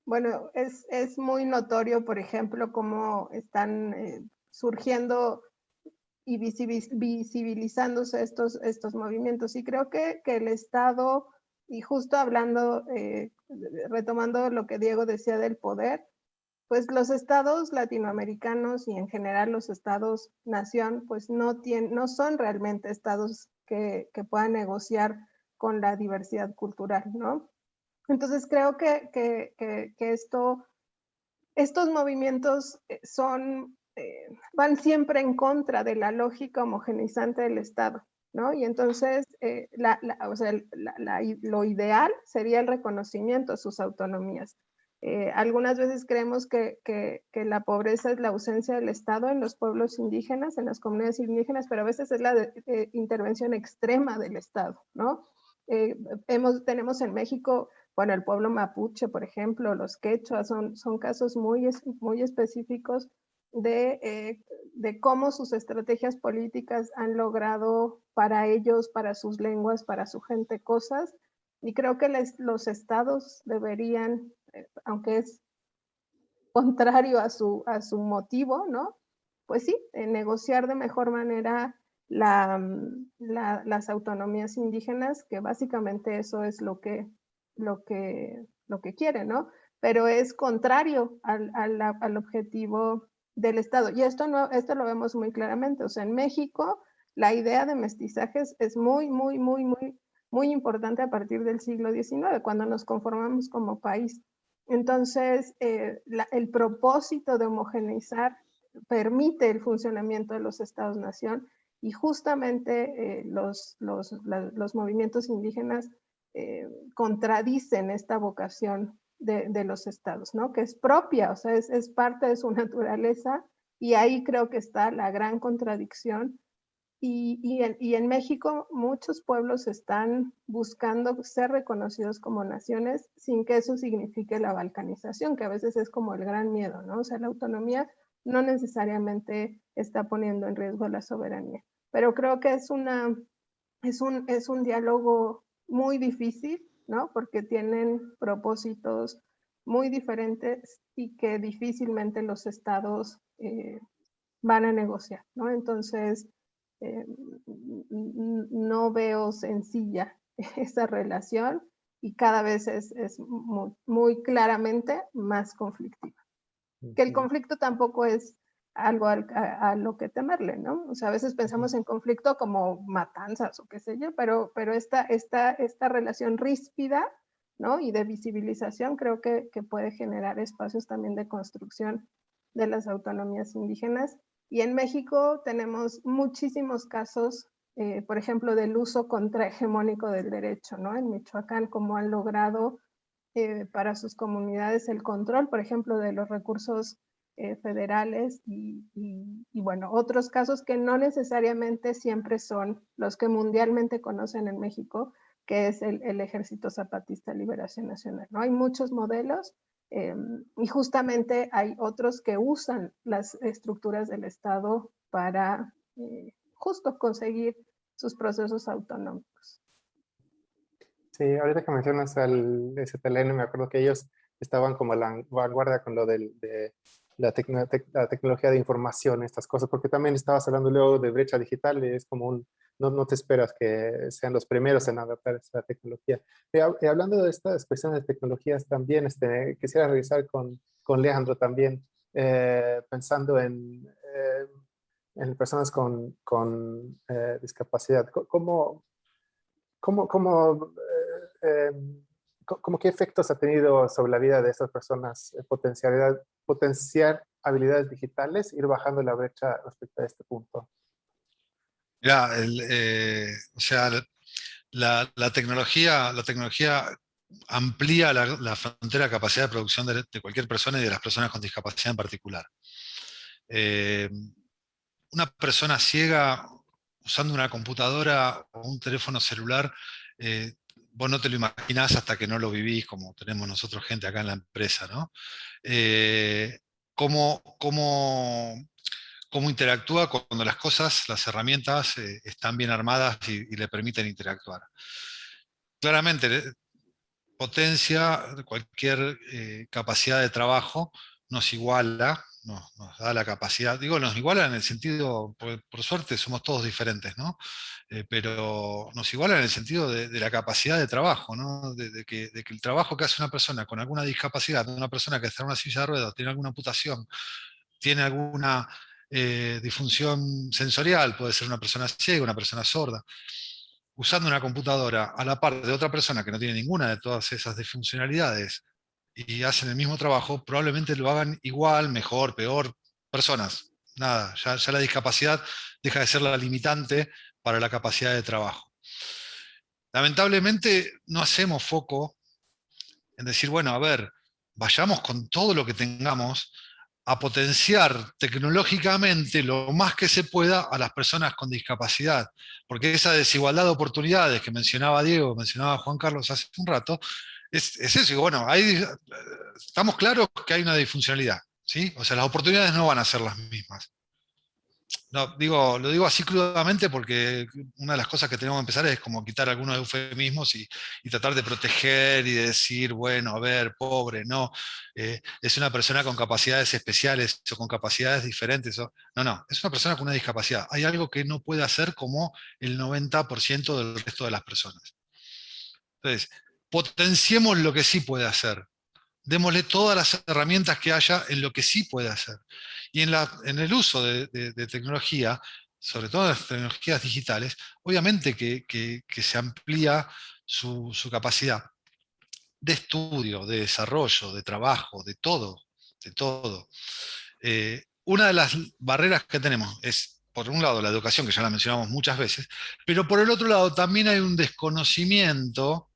Bueno, es muy notorio, por ejemplo, cómo están surgiendo y visibilizándose estos movimientos. Y creo que el Estado, y justo hablando, retomando lo que Diego decía del poder, pues los estados latinoamericanos y en general los estados nación, pues no son realmente estados que puedan negociar con la diversidad cultural, ¿no? Entonces creo que estos movimientos van siempre en contra de la lógica homogeneizante del Estado, ¿no? Y entonces lo ideal sería el reconocimiento de sus autonomías. Algunas veces creemos que la pobreza es la ausencia del Estado en los pueblos indígenas, en las comunidades indígenas, pero a veces es la intervención extrema del Estado, ¿no? Tenemos en México, bueno, el pueblo mapuche, por ejemplo, los quechuas, son casos muy específicos de cómo sus estrategias políticas han logrado para ellos, para sus lenguas, para su gente cosas, y creo que los estados deberían, aunque es contrario a su motivo, ¿no? Pues sí, negociar de mejor manera las autonomías indígenas, que básicamente eso es lo que quieren, ¿no? Pero es contrario al objetivo del Estado. Y esto lo vemos muy claramente. O sea, en México la idea de mestizajes es muy importante a partir del siglo XIX, cuando nos conformamos como país. Entonces, el propósito de homogeneizar permite el funcionamiento de los estados-nación, y justamente los movimientos indígenas contradicen esta vocación de los estados, ¿no? Que es propia, o sea, es parte de su naturaleza, y ahí creo que está la gran contradicción. Y en México muchos pueblos están buscando ser reconocidos como naciones sin que eso signifique la balcanización, que a veces es como el gran miedo, ¿no? O sea, la autonomía no necesariamente está poniendo en riesgo la soberanía. Pero creo que es un diálogo muy difícil, ¿no? Porque tienen propósitos muy diferentes y que difícilmente los estados van a negociar, ¿no? Entonces, no veo sencilla esa relación, y cada vez es muy claramente más conflictiva. Que el conflicto tampoco es algo a lo que temerle, ¿no? O sea, a veces pensamos en conflicto como matanzas o qué sé yo, pero esta relación ríspida, ¿no? Y de visibilización creo que puede generar espacios también de construcción de las autonomías indígenas. Y en México tenemos muchísimos casos, por ejemplo, del uso contrahegemónico del derecho, ¿no? En Michoacán, cómo han logrado para sus comunidades el control, por ejemplo, de los recursos federales, y bueno, otros casos que no necesariamente siempre son los que mundialmente conocen en México, que es el Ejército Zapatista de Liberación Nacional, ¿no? Hay muchos modelos, y justamente hay otros que usan las estructuras del Estado para justo conseguir sus procesos autonómicos. Sí, ahorita que mencionas al STLN, me acuerdo que ellos estaban como a la vanguardia con lo de la tecnología de información, estas cosas, porque también estabas hablando luego de brecha digital, y es como no te esperas que sean los primeros en adaptar esta tecnología. Y hablando de estas cuestiones de tecnologías también, quisiera revisar con Leandro también, pensando en personas con discapacidad. ¿Cómo qué efectos ha tenido sobre la vida de estas personas potenciar habilidades digitales, ir bajando la brecha respecto a este punto? Ya, o sea, la tecnología amplía la frontera de capacidad de producción de cualquier persona y de las personas con discapacidad en particular. Una persona ciega usando una computadora o un teléfono celular, vos no te lo imaginás hasta que no lo vivís, como tenemos nosotros gente acá en la empresa, ¿no? Cómo interactúa cuando las cosas, las herramientas están bien armadas y le permiten interactuar. Claramente, potencia cualquier capacidad de trabajo, nos iguala, nos da la capacidad, digo, nos iguala en el sentido, por suerte somos todos diferentes, ¿no? Pero nos iguala en el sentido de la capacidad de trabajo, ¿no? De que el trabajo que hace una persona con alguna discapacidad, una persona que está en una silla de ruedas, tiene alguna amputación, tiene alguna disfunción sensorial, puede ser una persona ciega, una persona sorda, usando una computadora a la par de otra persona que no tiene ninguna de todas esas disfuncionalidades y hacen el mismo trabajo, probablemente lo hagan igual, mejor, peor, personas. Nada, ya la discapacidad deja de ser la limitante para la capacidad de trabajo. Lamentablemente no hacemos foco en decir, bueno, a ver, vayamos con todo lo que tengamos a potenciar tecnológicamente lo más que se pueda a las personas con discapacidad, porque esa desigualdad de oportunidades que mencionaba Diego, mencionaba Juan Carlos hace un rato, es eso. Y bueno, ahí estamos claros que hay una disfuncionalidad, ¿sí? O sea, las oportunidades no van a ser las mismas. No, lo digo así crudamente porque una de las cosas que tenemos que empezar es como quitar algunos eufemismos y tratar de proteger y de decir, bueno, a ver, pobre, no, es una persona con capacidades especiales o con capacidades diferentes. No, es una persona con una discapacidad. Hay algo que no puede hacer como el 90% del resto de las personas. Entonces, potenciemos lo que sí puede hacer. Démosle todas las herramientas que haya en lo que sí puede hacer. Y en el uso de tecnología, sobre todo las tecnologías digitales, obviamente que se amplía su capacidad de estudio, de desarrollo, de trabajo, de todo, de todo. Una de las barreras que tenemos es, por un lado, la educación, que ya la mencionamos muchas veces, pero por el otro lado también hay un desconocimiento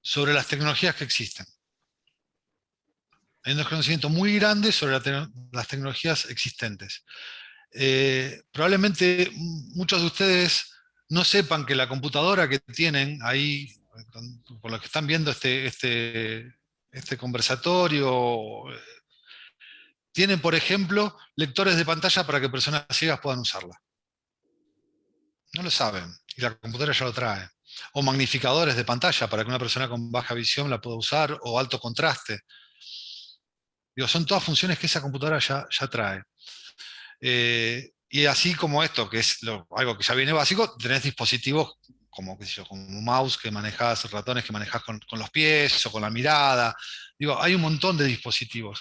sobre las tecnologías que existen. Hay un desconocimiento muy grande sobre las tecnologías existentes. Probablemente muchos de ustedes no sepan que la computadora que tienen ahí, por lo que están viendo este conversatorio, tienen, por ejemplo, lectores de pantalla para que personas ciegas puedan usarla. No lo saben, y la computadora ya lo trae. O magnificadores de pantalla para que una persona con baja visión la pueda usar, o alto contraste. Son todas funciones que esa computadora ya trae. Y así como esto, que es algo que ya viene básico, tenés dispositivos como, qué sé yo, como un mouse que manejás, ratones que manejás con los pies o con la mirada. Hay un montón de dispositivos.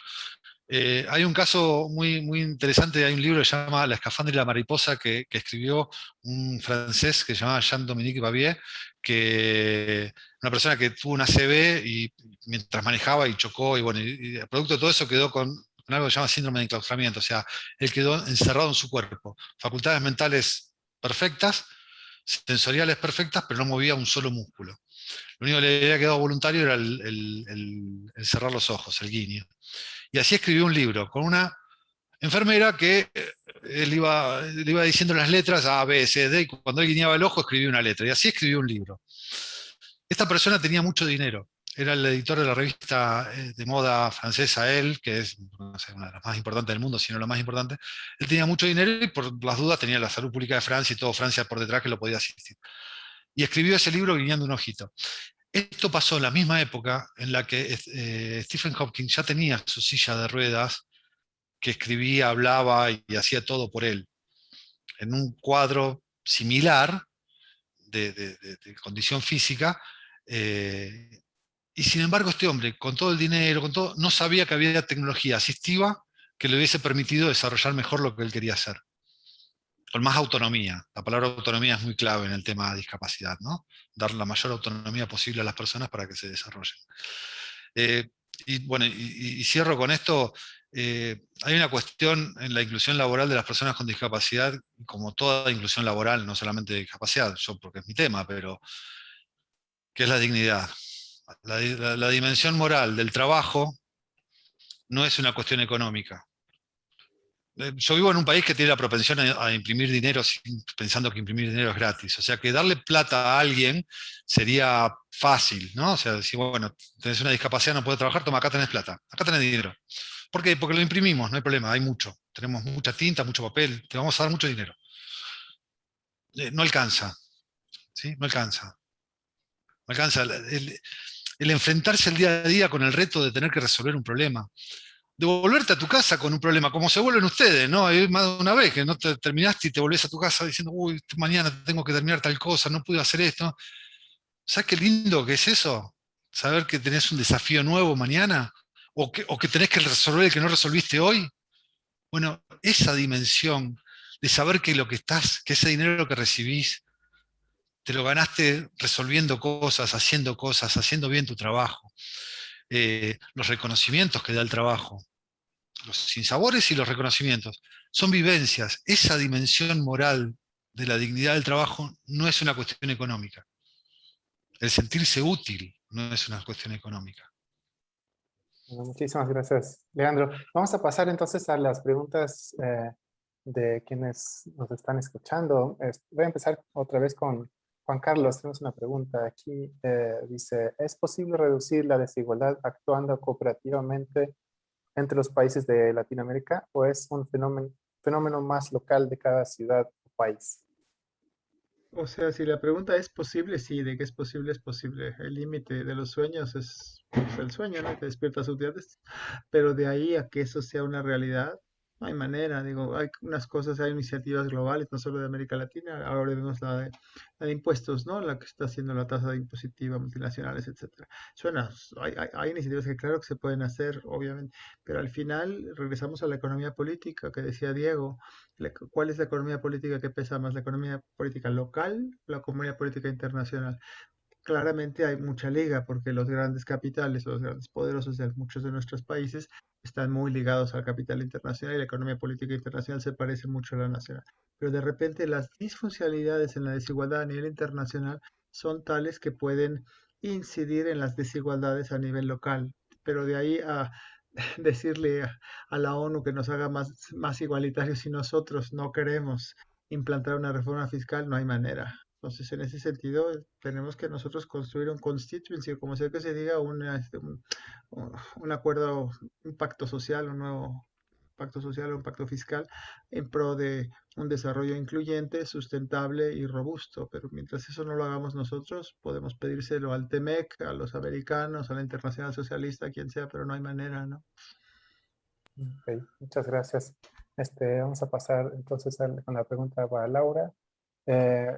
Hay un caso muy, muy interesante, hay un libro que se llama La escafandra y la mariposa que escribió un francés que se llama Jean-Dominique Bavier, que una persona que tuvo una ACV y mientras manejaba y chocó, y producto de todo eso quedó con algo que se llama síndrome de enclaustramiento, o sea, él quedó encerrado en su cuerpo, facultades mentales perfectas, sensoriales perfectas, pero no movía un solo músculo. Lo único que le había quedado voluntario era el cerrar los ojos, el guiño. Y así escribió un libro con una enfermera que le iba diciendo las letras A, B, C, D, y cuando él guiñaba el ojo escribía una letra. Y así escribió un libro. Esta persona tenía mucho dinero. Era el editor de la revista de moda francesa Elle, que es no sé, una de las más importantes del mundo, si no la más importante. Él tenía mucho dinero y por las dudas tenía la salud pública de Francia y todo Francia por detrás que lo podía asistir. Y escribió ese libro guiñando un ojito. Esto pasó en la misma época en la que Stephen Hopkins ya tenía su silla de ruedas, que escribía, hablaba y hacía todo por él, en un cuadro similar de condición física, y sin embargo este hombre, con todo el dinero, con todo, no sabía que había tecnología asistiva que le hubiese permitido desarrollar mejor lo que él quería hacer. Con más autonomía. La palabra autonomía es muy clave en el tema de discapacidad, ¿no? Dar la mayor autonomía posible a las personas para que se desarrollen. Y bueno, y cierro con esto. Hay una cuestión en la inclusión laboral de las personas con discapacidad, como toda inclusión laboral, no solamente de discapacidad, yo porque es mi tema, pero que es la dignidad. La dimensión moral del trabajo no es una cuestión económica. Yo vivo en un país que tiene la propensión a imprimir dinero pensando que imprimir dinero es gratis. O sea, que darle plata a alguien sería fácil, ¿no? O sea, decir, bueno, tenés una discapacidad, no puedes trabajar, toma, acá tenés plata, acá tenés dinero. ¿Por qué? Porque lo imprimimos, no hay problema, hay mucho. Tenemos mucha tinta, mucho papel, te vamos a dar mucho dinero. No alcanza, ¿sí? No alcanza. No alcanza. El enfrentarse el día a día con el reto de tener que resolver un problema. De volverte a tu casa con un problema, como se vuelven ustedes, ¿no? Hay más de una vez que no te terminaste y te volvés a tu casa diciendo, uy, mañana tengo que terminar tal cosa, no pude hacer esto. ¿Sabes qué lindo que es eso? Saber que tenés un desafío nuevo mañana, o que tenés que resolver el que no resolviste hoy. Bueno, esa dimensión de saber que que ese dinero que recibís, te lo ganaste resolviendo cosas, haciendo bien tu trabajo. Los reconocimientos que da el trabajo, los sinsabores y los reconocimientos, son vivencias. Esa dimensión moral de la dignidad del trabajo no es una cuestión económica. El sentirse útil no es una cuestión económica. Bueno, muchísimas gracias, Leandro. Vamos a pasar entonces a las preguntas de quienes nos están escuchando. Voy a empezar otra vez con Juan Carlos. Tenemos una pregunta aquí. Dice, ¿es posible reducir la desigualdad actuando cooperativamente entre los países de Latinoamérica o es un fenómeno más local de cada ciudad o país? O sea, si la pregunta es posible, sí, de que es posible, es posible. El límite de los sueños es pues, el sueño, ¿no? Te despiertas un día de estos. Pero de ahí a que eso sea una realidad, no hay manera. Digo, hay unas cosas, hay iniciativas globales, no solo de América Latina. Ahora vemos la de impuestos, ¿no? La que está haciendo la tasa de impositiva multinacionales, etcétera. Suena, hay iniciativas que claro que se pueden hacer, obviamente, pero al final regresamos a la economía política que decía Diego. ¿Cuál es la economía política que pesa más? ¿La economía política local o la economía política internacional? Claramente hay mucha liga porque los grandes capitales o los grandes poderosos de muchos de nuestros países están muy ligados al capital internacional y la economía política internacional se parece mucho a la nacional. Pero de repente las disfuncionalidades en la desigualdad a nivel internacional son tales que pueden incidir en las desigualdades a nivel local. Pero de ahí a decirle a la ONU que nos haga más igualitarios si nosotros no queremos implantar una reforma fiscal, no hay manera. Entonces, en ese sentido, tenemos que nosotros construir un constituency, como sea que se diga, un acuerdo, un pacto social, un nuevo pacto social o un pacto fiscal en pro de un desarrollo incluyente, sustentable y robusto. Pero mientras eso no lo hagamos nosotros, podemos pedírselo al TEMEC, a los americanos, a la Internacional Socialista, a quien sea, pero no hay manera, ¿no? Ok, muchas gracias. Vamos a pasar entonces con la pregunta para Laura. Eh,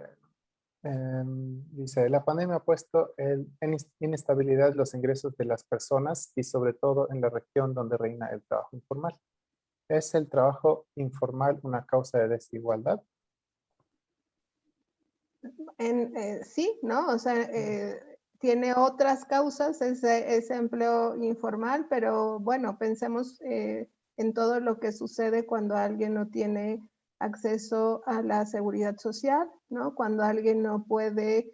Dice, la pandemia ha puesto en inestabilidad los ingresos de las personas y sobre todo en la región donde reina el trabajo informal. ¿Es el trabajo informal una causa de desigualdad? Sí, ¿no? O sea, tiene otras causas ese empleo informal, pero bueno, pensemos en todo lo que sucede cuando alguien no tiene acceso a la seguridad social, ¿no? Cuando alguien no puede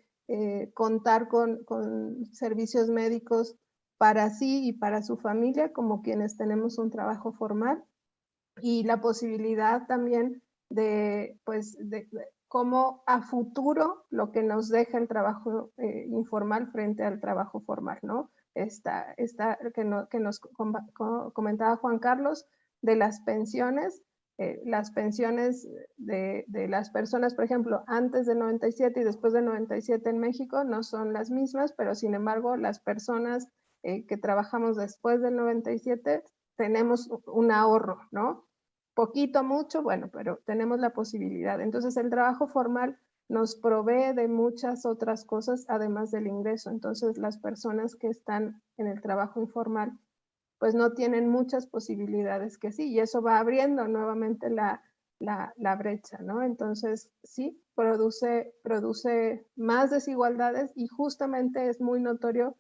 contar con servicios médicos para sí y para su familia, como quienes tenemos un trabajo formal, y la posibilidad también pues, de cómo a futuro lo que nos deja el trabajo informal frente al trabajo formal, ¿no? Esta que nos comentaba Juan Carlos de las pensiones de las personas, por ejemplo, antes del 97 y después del 97 en México no son las mismas, pero sin embargo las personas que trabajamos después del 97 tenemos un ahorro, ¿no? Poquito, mucho, bueno, pero tenemos la posibilidad. Entonces el trabajo formal nos provee de muchas otras cosas además del ingreso. Entonces las personas que están en el trabajo informal pues no tienen muchas posibilidades que sí, y eso va abriendo nuevamente la brecha, ¿no? Entonces sí, produce más desigualdades y justamente es muy notorio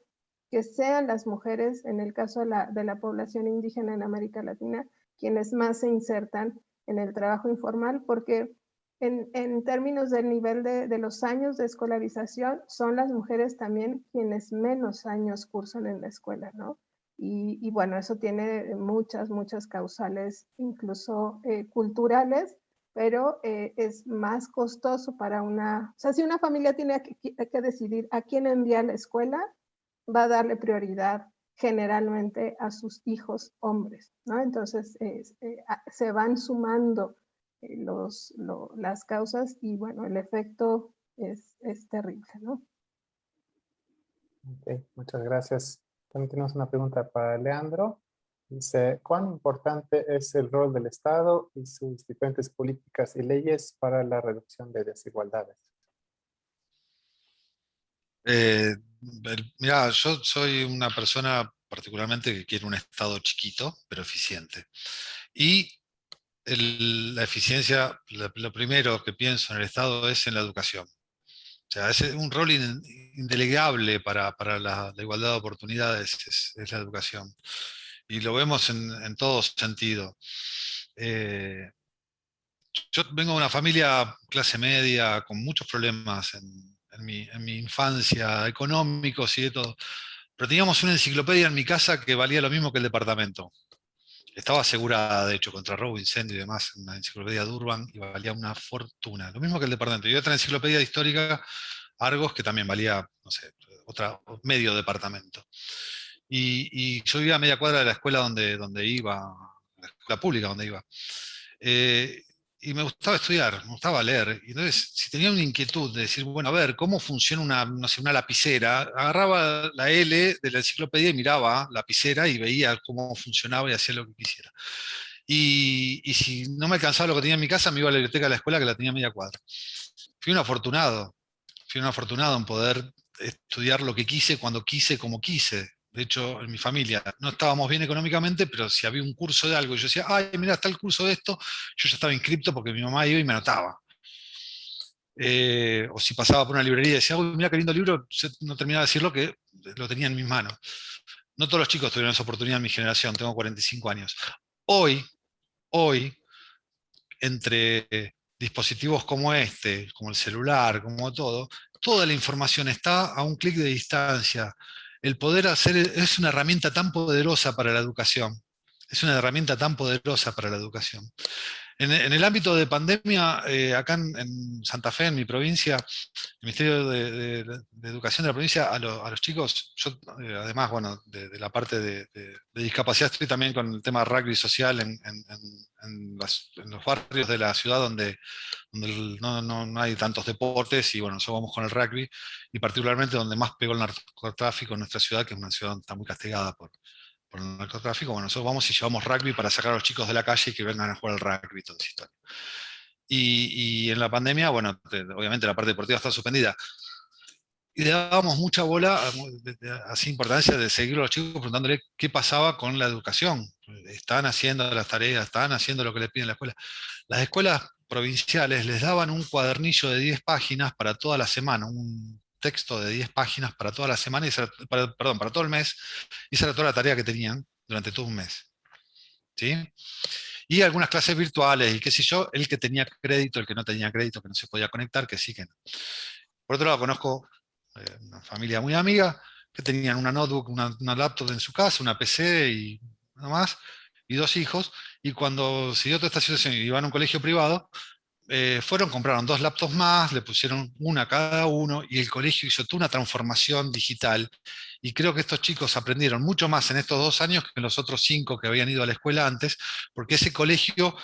que sean las mujeres, en el caso de la población indígena en América Latina, quienes más se insertan en el trabajo informal, porque en términos del nivel de los años de escolarización, son las mujeres también quienes menos años cursan en la escuela, ¿no? Y bueno, eso tiene muchas causales, incluso culturales, pero es más costoso para o sea, si una familia tiene que decidir a quién enviar a la escuela, va a darle prioridad generalmente a sus hijos hombres, ¿no? Entonces se van sumando las causas y bueno, el efecto es terrible, ¿no? Ok, muchas gracias. También tenemos una pregunta para Leandro. Dice, ¿cuán importante es el rol del Estado y sus diferentes políticas y leyes para la reducción de desigualdades? Mira, yo soy una persona particularmente que quiere un Estado chiquito, pero eficiente. Y la eficiencia, lo primero que pienso en el Estado es en la educación. O sea, es un rol indelegable para la igualdad de oportunidades, es la educación. Y lo vemos en todo sentido. Yo vengo de una familia clase media con muchos problemas en mi infancia, económicos y de todo. pero teníamos una enciclopedia en mi casa que valía lo mismo que el departamento. Estaba asegurada, de hecho, contra robo, incendio y demás, una enciclopedia de Urban, y valía una fortuna. Lo mismo que el departamento. Y otra enciclopedia histórica, Argos, que también valía, no sé, medio departamento. Y yo vivía a media cuadra de la escuela donde iba, la escuela pública donde iba. Y me gustaba estudiar, me gustaba leer. Y entonces, si tenía una inquietud de decir, bueno, a ver, ¿cómo funciona no sé, una lapicera? Agarraba la L de la enciclopedia y miraba la lapicera y veía cómo funcionaba y hacía lo que quisiera. Y si no me alcanzaba lo que tenía en mi casa, me iba a la biblioteca de la escuela que la tenía a media cuadra. Fui un afortunado, fui un afortunado en poder estudiar lo que quise, cuando quise, como quise. De hecho, en mi familia no estábamos bien económicamente, pero si había un curso de algo y yo decía, ay, mira, está el curso de esto, yo ya estaba inscripto porque mi mamá iba y me anotaba. O si pasaba por una librería y decía, uy, mira qué lindo libro, yo no terminaba de decirlo que lo tenía en mis manos. No todos los chicos tuvieron esa oportunidad en mi generación, tengo 45 años. Hoy, entre dispositivos como este, como el celular, como todo, toda la información está a un clic de distancia. El poder hacer es una herramienta tan poderosa para la educación. Es una herramienta tan poderosa para la educación. En el ámbito de pandemia, acá en Santa Fe, en mi provincia, el Ministerio de Educación de la provincia, a los chicos, yo además, bueno, de la parte de discapacidad, estoy también con el tema rugby social en los barrios de la ciudad donde no hay tantos deportes, y bueno, nosotros vamos con el rugby, y particularmente donde más pegó el narcotráfico en nuestra ciudad, que es una ciudad donde está muy castigada por el narcotráfico. Bueno, nosotros vamos y llevamos rugby para sacar a los chicos de la calle y que vengan a jugar al rugby y toda esa historia. Y en la pandemia, bueno, obviamente la parte deportiva está suspendida. Y le dábamos mucha bola, así importancia de seguir a los chicos preguntándole qué pasaba con la educación. Están haciendo las tareas, están haciendo lo que les piden la escuela. Las escuelas provinciales les daban un cuadernillo de 10 páginas para toda la semana, un texto de 10 páginas para toda la semana, perdón, para todo el mes, y esa era toda la tarea que tenían durante todo un mes. ¿Sí? Y algunas clases virtuales, y qué sé yo, el que tenía crédito, el que no tenía crédito, que no se podía conectar, que sí, que no. Por otro lado, conozco una familia muy amiga que tenían una notebook, una laptop en su casa, una PC y nada más, y 2 hijos, y cuando se dio toda esta situación y iban a un colegio privado, compraron 2 laptops más, le pusieron una a cada uno, y el colegio hizo toda una transformación digital. Y creo que estos chicos aprendieron mucho más en estos 2 años que en los otros 5 que habían ido a la escuela antes, porque ese colegio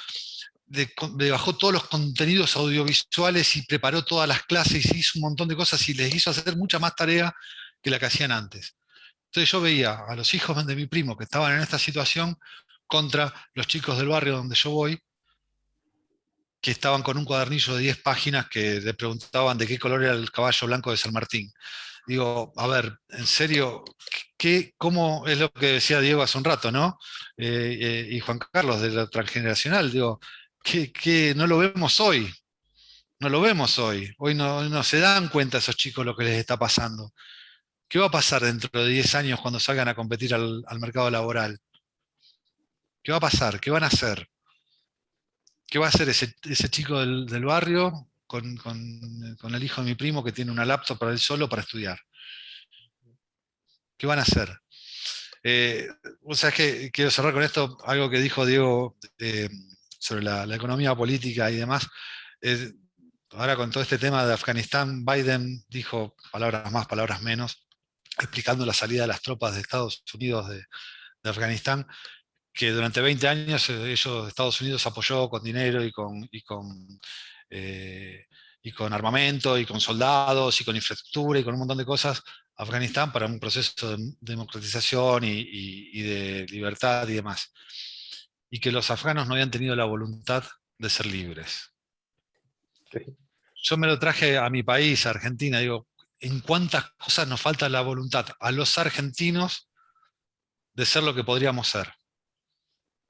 bajó todos los contenidos audiovisuales y preparó todas las clases y hizo un montón de cosas y les hizo hacer mucha más tarea que la que hacían antes. Entonces yo veía a los hijos de mi primo que estaban en esta situación contra los chicos del barrio donde yo voy, que estaban con un cuadernillo de 10 páginas que le preguntaban de qué color era el caballo blanco de San Martín. Digo, a ver, en serio, ¿cómo es lo que decía Diego hace un rato, ¿no? Y Juan Carlos de la transgeneracional, digo, que no lo vemos hoy, no lo vemos hoy. Hoy no se dan cuenta esos chicos lo que les está pasando. ¿Qué va a pasar dentro de 10 años cuando salgan a competir al mercado laboral? ¿Qué va a pasar? ¿Qué van a hacer? ¿Qué va a hacer ese chico del barrio con el hijo de mi primo que tiene una laptop para él solo para estudiar? ¿Qué van a hacer? Vos sabés que quiero cerrar con esto, algo que dijo Diego sobre la economía política y demás. Ahora con todo este tema de Afganistán, Biden dijo palabras más, palabras menos, explicando la salida de las tropas de Estados Unidos de Afganistán, que durante 20 años Estados Unidos apoyó con dinero y con armamento y con soldados y con infraestructura y con un montón de cosas Afganistán para un proceso de democratización y de libertad y demás. Y que los afganos no habían tenido la voluntad de ser libres. Sí. Yo me lo traje a mi país, a Argentina, digo, ¿en cuántas cosas nos falta la voluntad a los argentinos de ser lo que podríamos ser?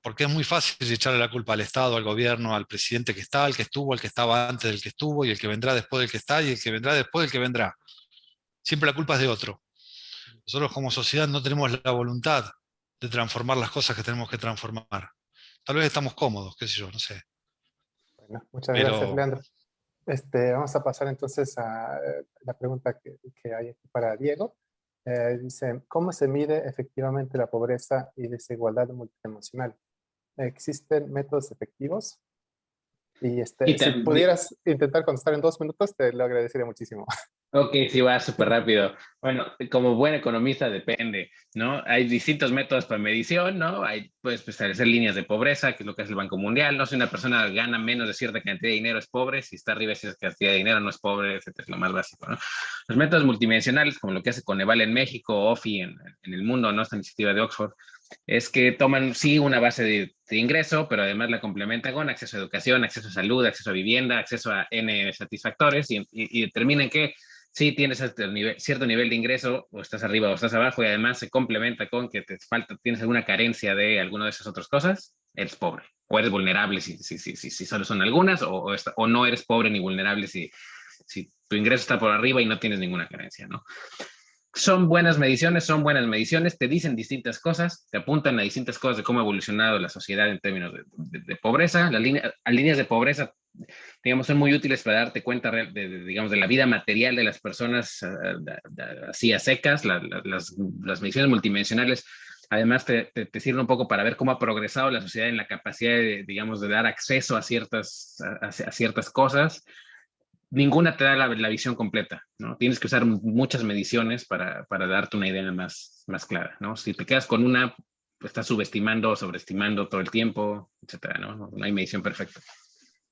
Porque es muy fácil echarle la culpa al Estado, al gobierno, al presidente que está, al que estuvo, al que estaba antes del que estuvo, y el que vendrá después del que está, y el que vendrá después del que vendrá. Siempre la culpa es de otro. Nosotros como sociedad no tenemos la voluntad de transformar las cosas que tenemos que transformar. Tal vez estamos cómodos, qué sé yo, no sé. Bueno, muchas gracias, Pero Leandro. Vamos a pasar entonces a la pregunta que hay aquí para Diego. Dice, ¿cómo se mide efectivamente la pobreza y desigualdad multiemocional? ¿Existen métodos efectivos? Y Y si también, pudieras intentar contestar en 2 minutos, te lo agradecería muchísimo. ok, sí, va súper rápido. Bueno, como buen economista depende, ¿no? Hay distintos métodos para medición, ¿no? Puedes establecer líneas de pobreza, que es lo que hace el Banco Mundial, ¿no? Si una persona gana menos de cierta cantidad de dinero es pobre, si está arriba de cierta cantidad de dinero no es pobre, etcétera, es lo más básico, ¿no? Los métodos multidimensionales, como lo que hace Coneval en México, OFI en el mundo, ¿no? Esta iniciativa de Oxford, es que toman, sí, una base de ingreso, pero además la complementan con acceso a educación, acceso a salud, acceso a vivienda, acceso a N satisfactores y determinen que si tienes cierto nivel de ingreso, o estás arriba o estás abajo, y además se complementa con que te falta, tienes alguna carencia de alguna de esas otras cosas, eres pobre. O eres vulnerable si solo son algunas, o no eres pobre ni vulnerable si tu ingreso está por arriba y no tienes ninguna carencia, ¿no? Son buenas mediciones, te dicen distintas cosas, te apuntan a distintas cosas de cómo ha evolucionado la sociedad en términos de pobreza. Las líneas de pobreza, digamos, son muy útiles para darte cuenta digamos, de la vida material de las personas así a secas. Las mediciones multidimensionales además te sirven un poco para ver cómo ha progresado la sociedad en la capacidad de, digamos, de dar acceso a ciertas cosas. Ninguna te da la visión completa, ¿no? Tienes que usar muchas mediciones para darte una idea más clara, ¿no? Si te quedas con una, pues estás subestimando o sobreestimando todo el tiempo, etcétera, ¿no? No hay medición perfecta.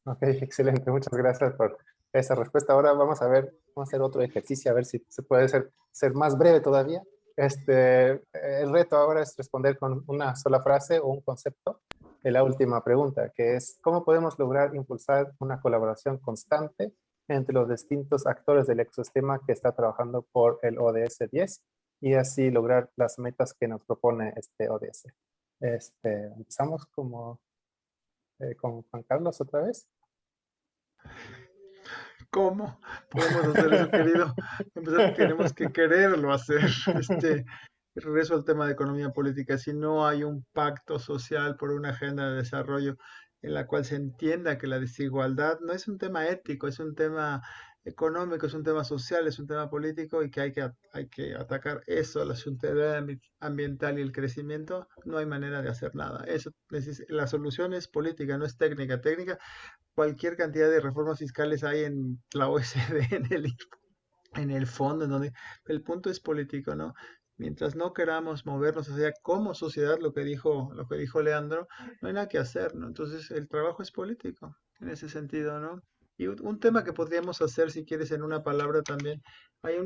Ok, excelente. Muchas gracias por esa respuesta. Ahora vamos a hacer otro ejercicio, a ver si se puede ser más breve todavía. El reto ahora es responder con una sola frase o un concepto de la última pregunta, que es, ¿cómo podemos lograr impulsar una colaboración constante entre los distintos actores del ecosistema que está trabajando por el ODS 10 y así lograr las metas que nos propone este ODS? Empezamos con Juan Carlos otra vez. ¿Cómo podemos hacer eso, querido? Empezar, tenemos que quererlo hacer. Regreso al tema de economía política. Si no hay un pacto social por una agenda de desarrollo en la cual se entienda que la desigualdad no es un tema ético, es un tema económico, es un tema social, es un tema político y que hay que atacar eso, la sustentabilidad ambiental y el crecimiento, no hay manera de hacer nada. La solución es política, no es técnica. Técnica, cualquier cantidad de reformas fiscales hay en la OSD, en el fondo, en donde el punto es político, ¿no? Mientras no queramos movernos hacia como sociedad, lo que dijo Leandro, no hay nada que hacer, ¿no? Entonces el trabajo es político, en ese sentido, ¿no? Y un tema que podríamos hacer, si quieres, en una palabra también, hay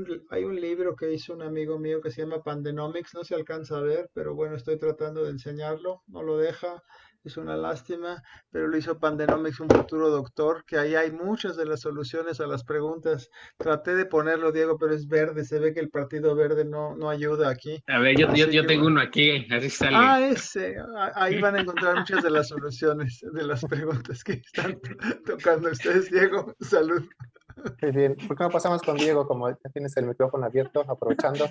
un libro que hizo un amigo mío que se llama Pandenomics, no se alcanza a ver, pero bueno, estoy tratando de enseñarlo, no lo deja, es una lástima, pero lo hizo Pandenomics, un futuro doctor, que ahí hay muchas de las soluciones a las preguntas. Traté de ponerlo, Diego, pero es verde, se ve que el Partido Verde no ayuda aquí. A ver, yo Así que tengo bueno. uno aquí, así sale. Ah, ese, ahí van a encontrar muchas de las soluciones de las preguntas que están tocando ustedes, Diego. Salud. Muy bien. ¿Por qué no pasamos con Diego? Como ya tienes el micrófono abierto, aprovechando.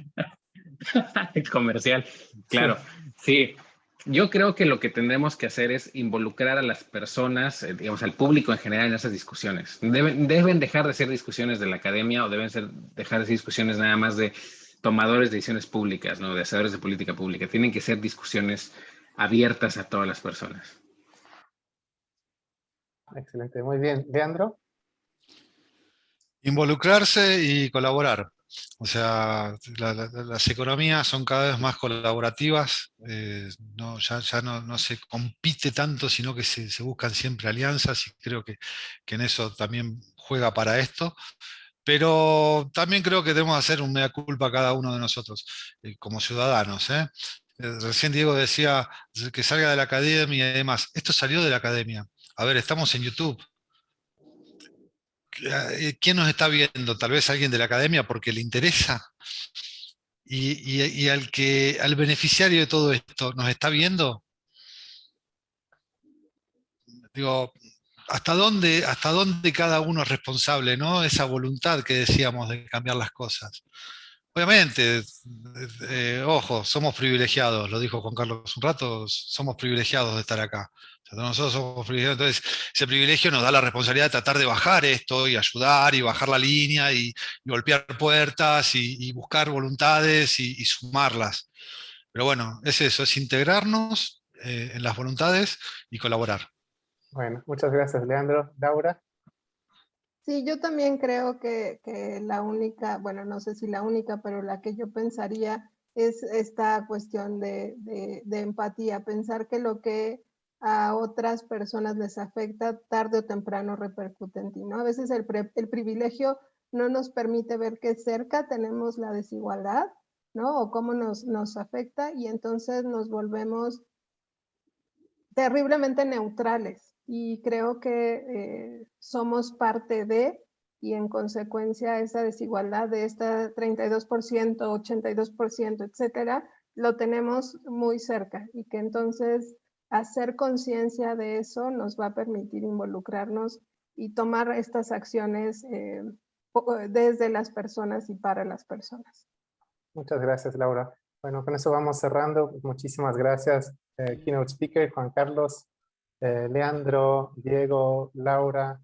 Comercial, Sí. claro. Sí, yo creo que lo que tendremos que hacer es involucrar a las personas, digamos, al público en general en esas discusiones. Deben dejar de ser discusiones de la academia o dejar de ser discusiones nada más de tomadores de decisiones públicas, ¿no? De hacedores de política pública. Tienen que ser discusiones abiertas a todas las personas. Excelente, muy bien. Leandro. Involucrarse y colaborar. O sea, las economías son cada vez más colaborativas, ya no se compite tanto, sino que se buscan siempre alianzas y creo que en eso también juega para esto. Pero también creo que debemos hacer un mea culpa cada uno de nosotros, como ciudadanos. Recién Diego decía que salga de la academia y demás. Esto salió de la academia. A ver, estamos en YouTube. ¿Quién nos está viendo? Tal vez alguien de la academia porque le interesa. Y al beneficiario de todo esto, ¿nos está viendo? Digo, ¿hasta dónde cada uno es responsable, ¿no? Esa voluntad que decíamos de cambiar las cosas. obviamente, ojo, somos privilegiados, lo dijo Juan Carlos un rato, somos privilegiados de estar acá. O sea, nosotros somos privilegiados, entonces ese privilegio nos da la responsabilidad de tratar de bajar esto y ayudar y bajar la línea y golpear puertas y buscar voluntades y sumarlas. Pero bueno, es eso, es integrarnos en las voluntades y colaborar. Bueno, muchas gracias, Leandro. Laura. Sí, yo también creo que la única, bueno, no sé si la única, pero la que yo pensaría es esta cuestión de empatía, pensar que lo que a otras personas les afecta tarde o temprano repercute en ti, ¿no? A veces el privilegio no nos permite ver que cerca tenemos la desigualdad, ¿no? O cómo nos afecta y entonces nos volvemos terriblemente neutrales y creo que somos parte de y en consecuencia esa desigualdad de esta 32%, 82%, etcétera, lo tenemos muy cerca y que entonces hacer conciencia de eso nos va a permitir involucrarnos y tomar estas acciones desde las personas y para las personas. Muchas gracias, Laura. Bueno, con eso vamos cerrando. Muchísimas gracias, Keynote Speaker, Juan Carlos, Leandro, Diego, Laura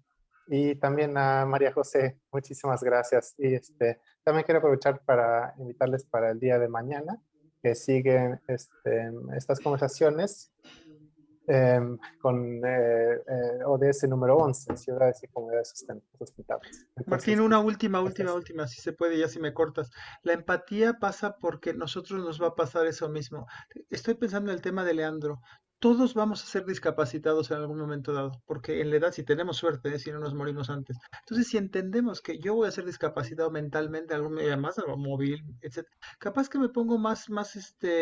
y también a María José. Muchísimas gracias. Y también quiero aprovechar para invitarles para el día de mañana, que siguen estas conversaciones con ODS número 11, Ciudades y Comunidades Sustentables. Martín, Entonces, una gracias. última, si se puede, ya si me cortas. La empatía pasa porque nosotros nos va a pasar eso mismo. Estoy pensando en el tema de Leandro. Todos vamos a ser discapacitados en algún momento dado, porque en la edad, si tenemos suerte, si no nos morimos antes. Entonces, si entendemos que yo voy a ser discapacitado mentalmente, algo más, algo móvil, etcétera, capaz que me pongo más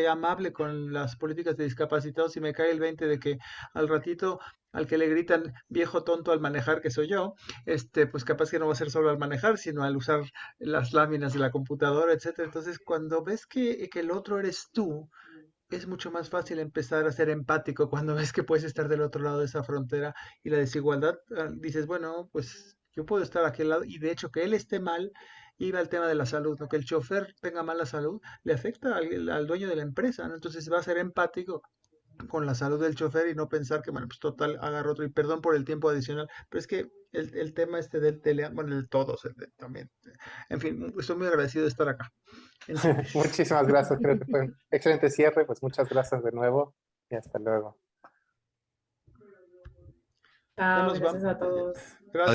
amable con las políticas de discapacitados y me cae el 20 de que al ratito al que le gritan viejo tonto al manejar, que soy yo, pues capaz que no va a ser solo al manejar, sino al usar las láminas de la computadora, etcétera. Entonces, cuando ves que el otro eres tú, es mucho más fácil empezar a ser empático cuando ves que puedes estar del otro lado de esa frontera y la desigualdad, dices, bueno, pues yo puedo estar a aquel lado y de hecho que él esté mal, iba al tema de la salud, ¿no? Que el chofer tenga mala salud, le afecta al dueño de la empresa, ¿no? Entonces va a ser empático con la salud del chofer y no pensar que, bueno, pues total, agarro otro. Y perdón por el tiempo adicional, pero es que el tema del tele, bueno, el todos, también. En fin, estoy muy agradecido de estar acá. Muchísimas gracias, creo que fue un excelente cierre, pues muchas gracias de nuevo y hasta luego. Ya Chao, nos vamos. gracias a todos. Gracias.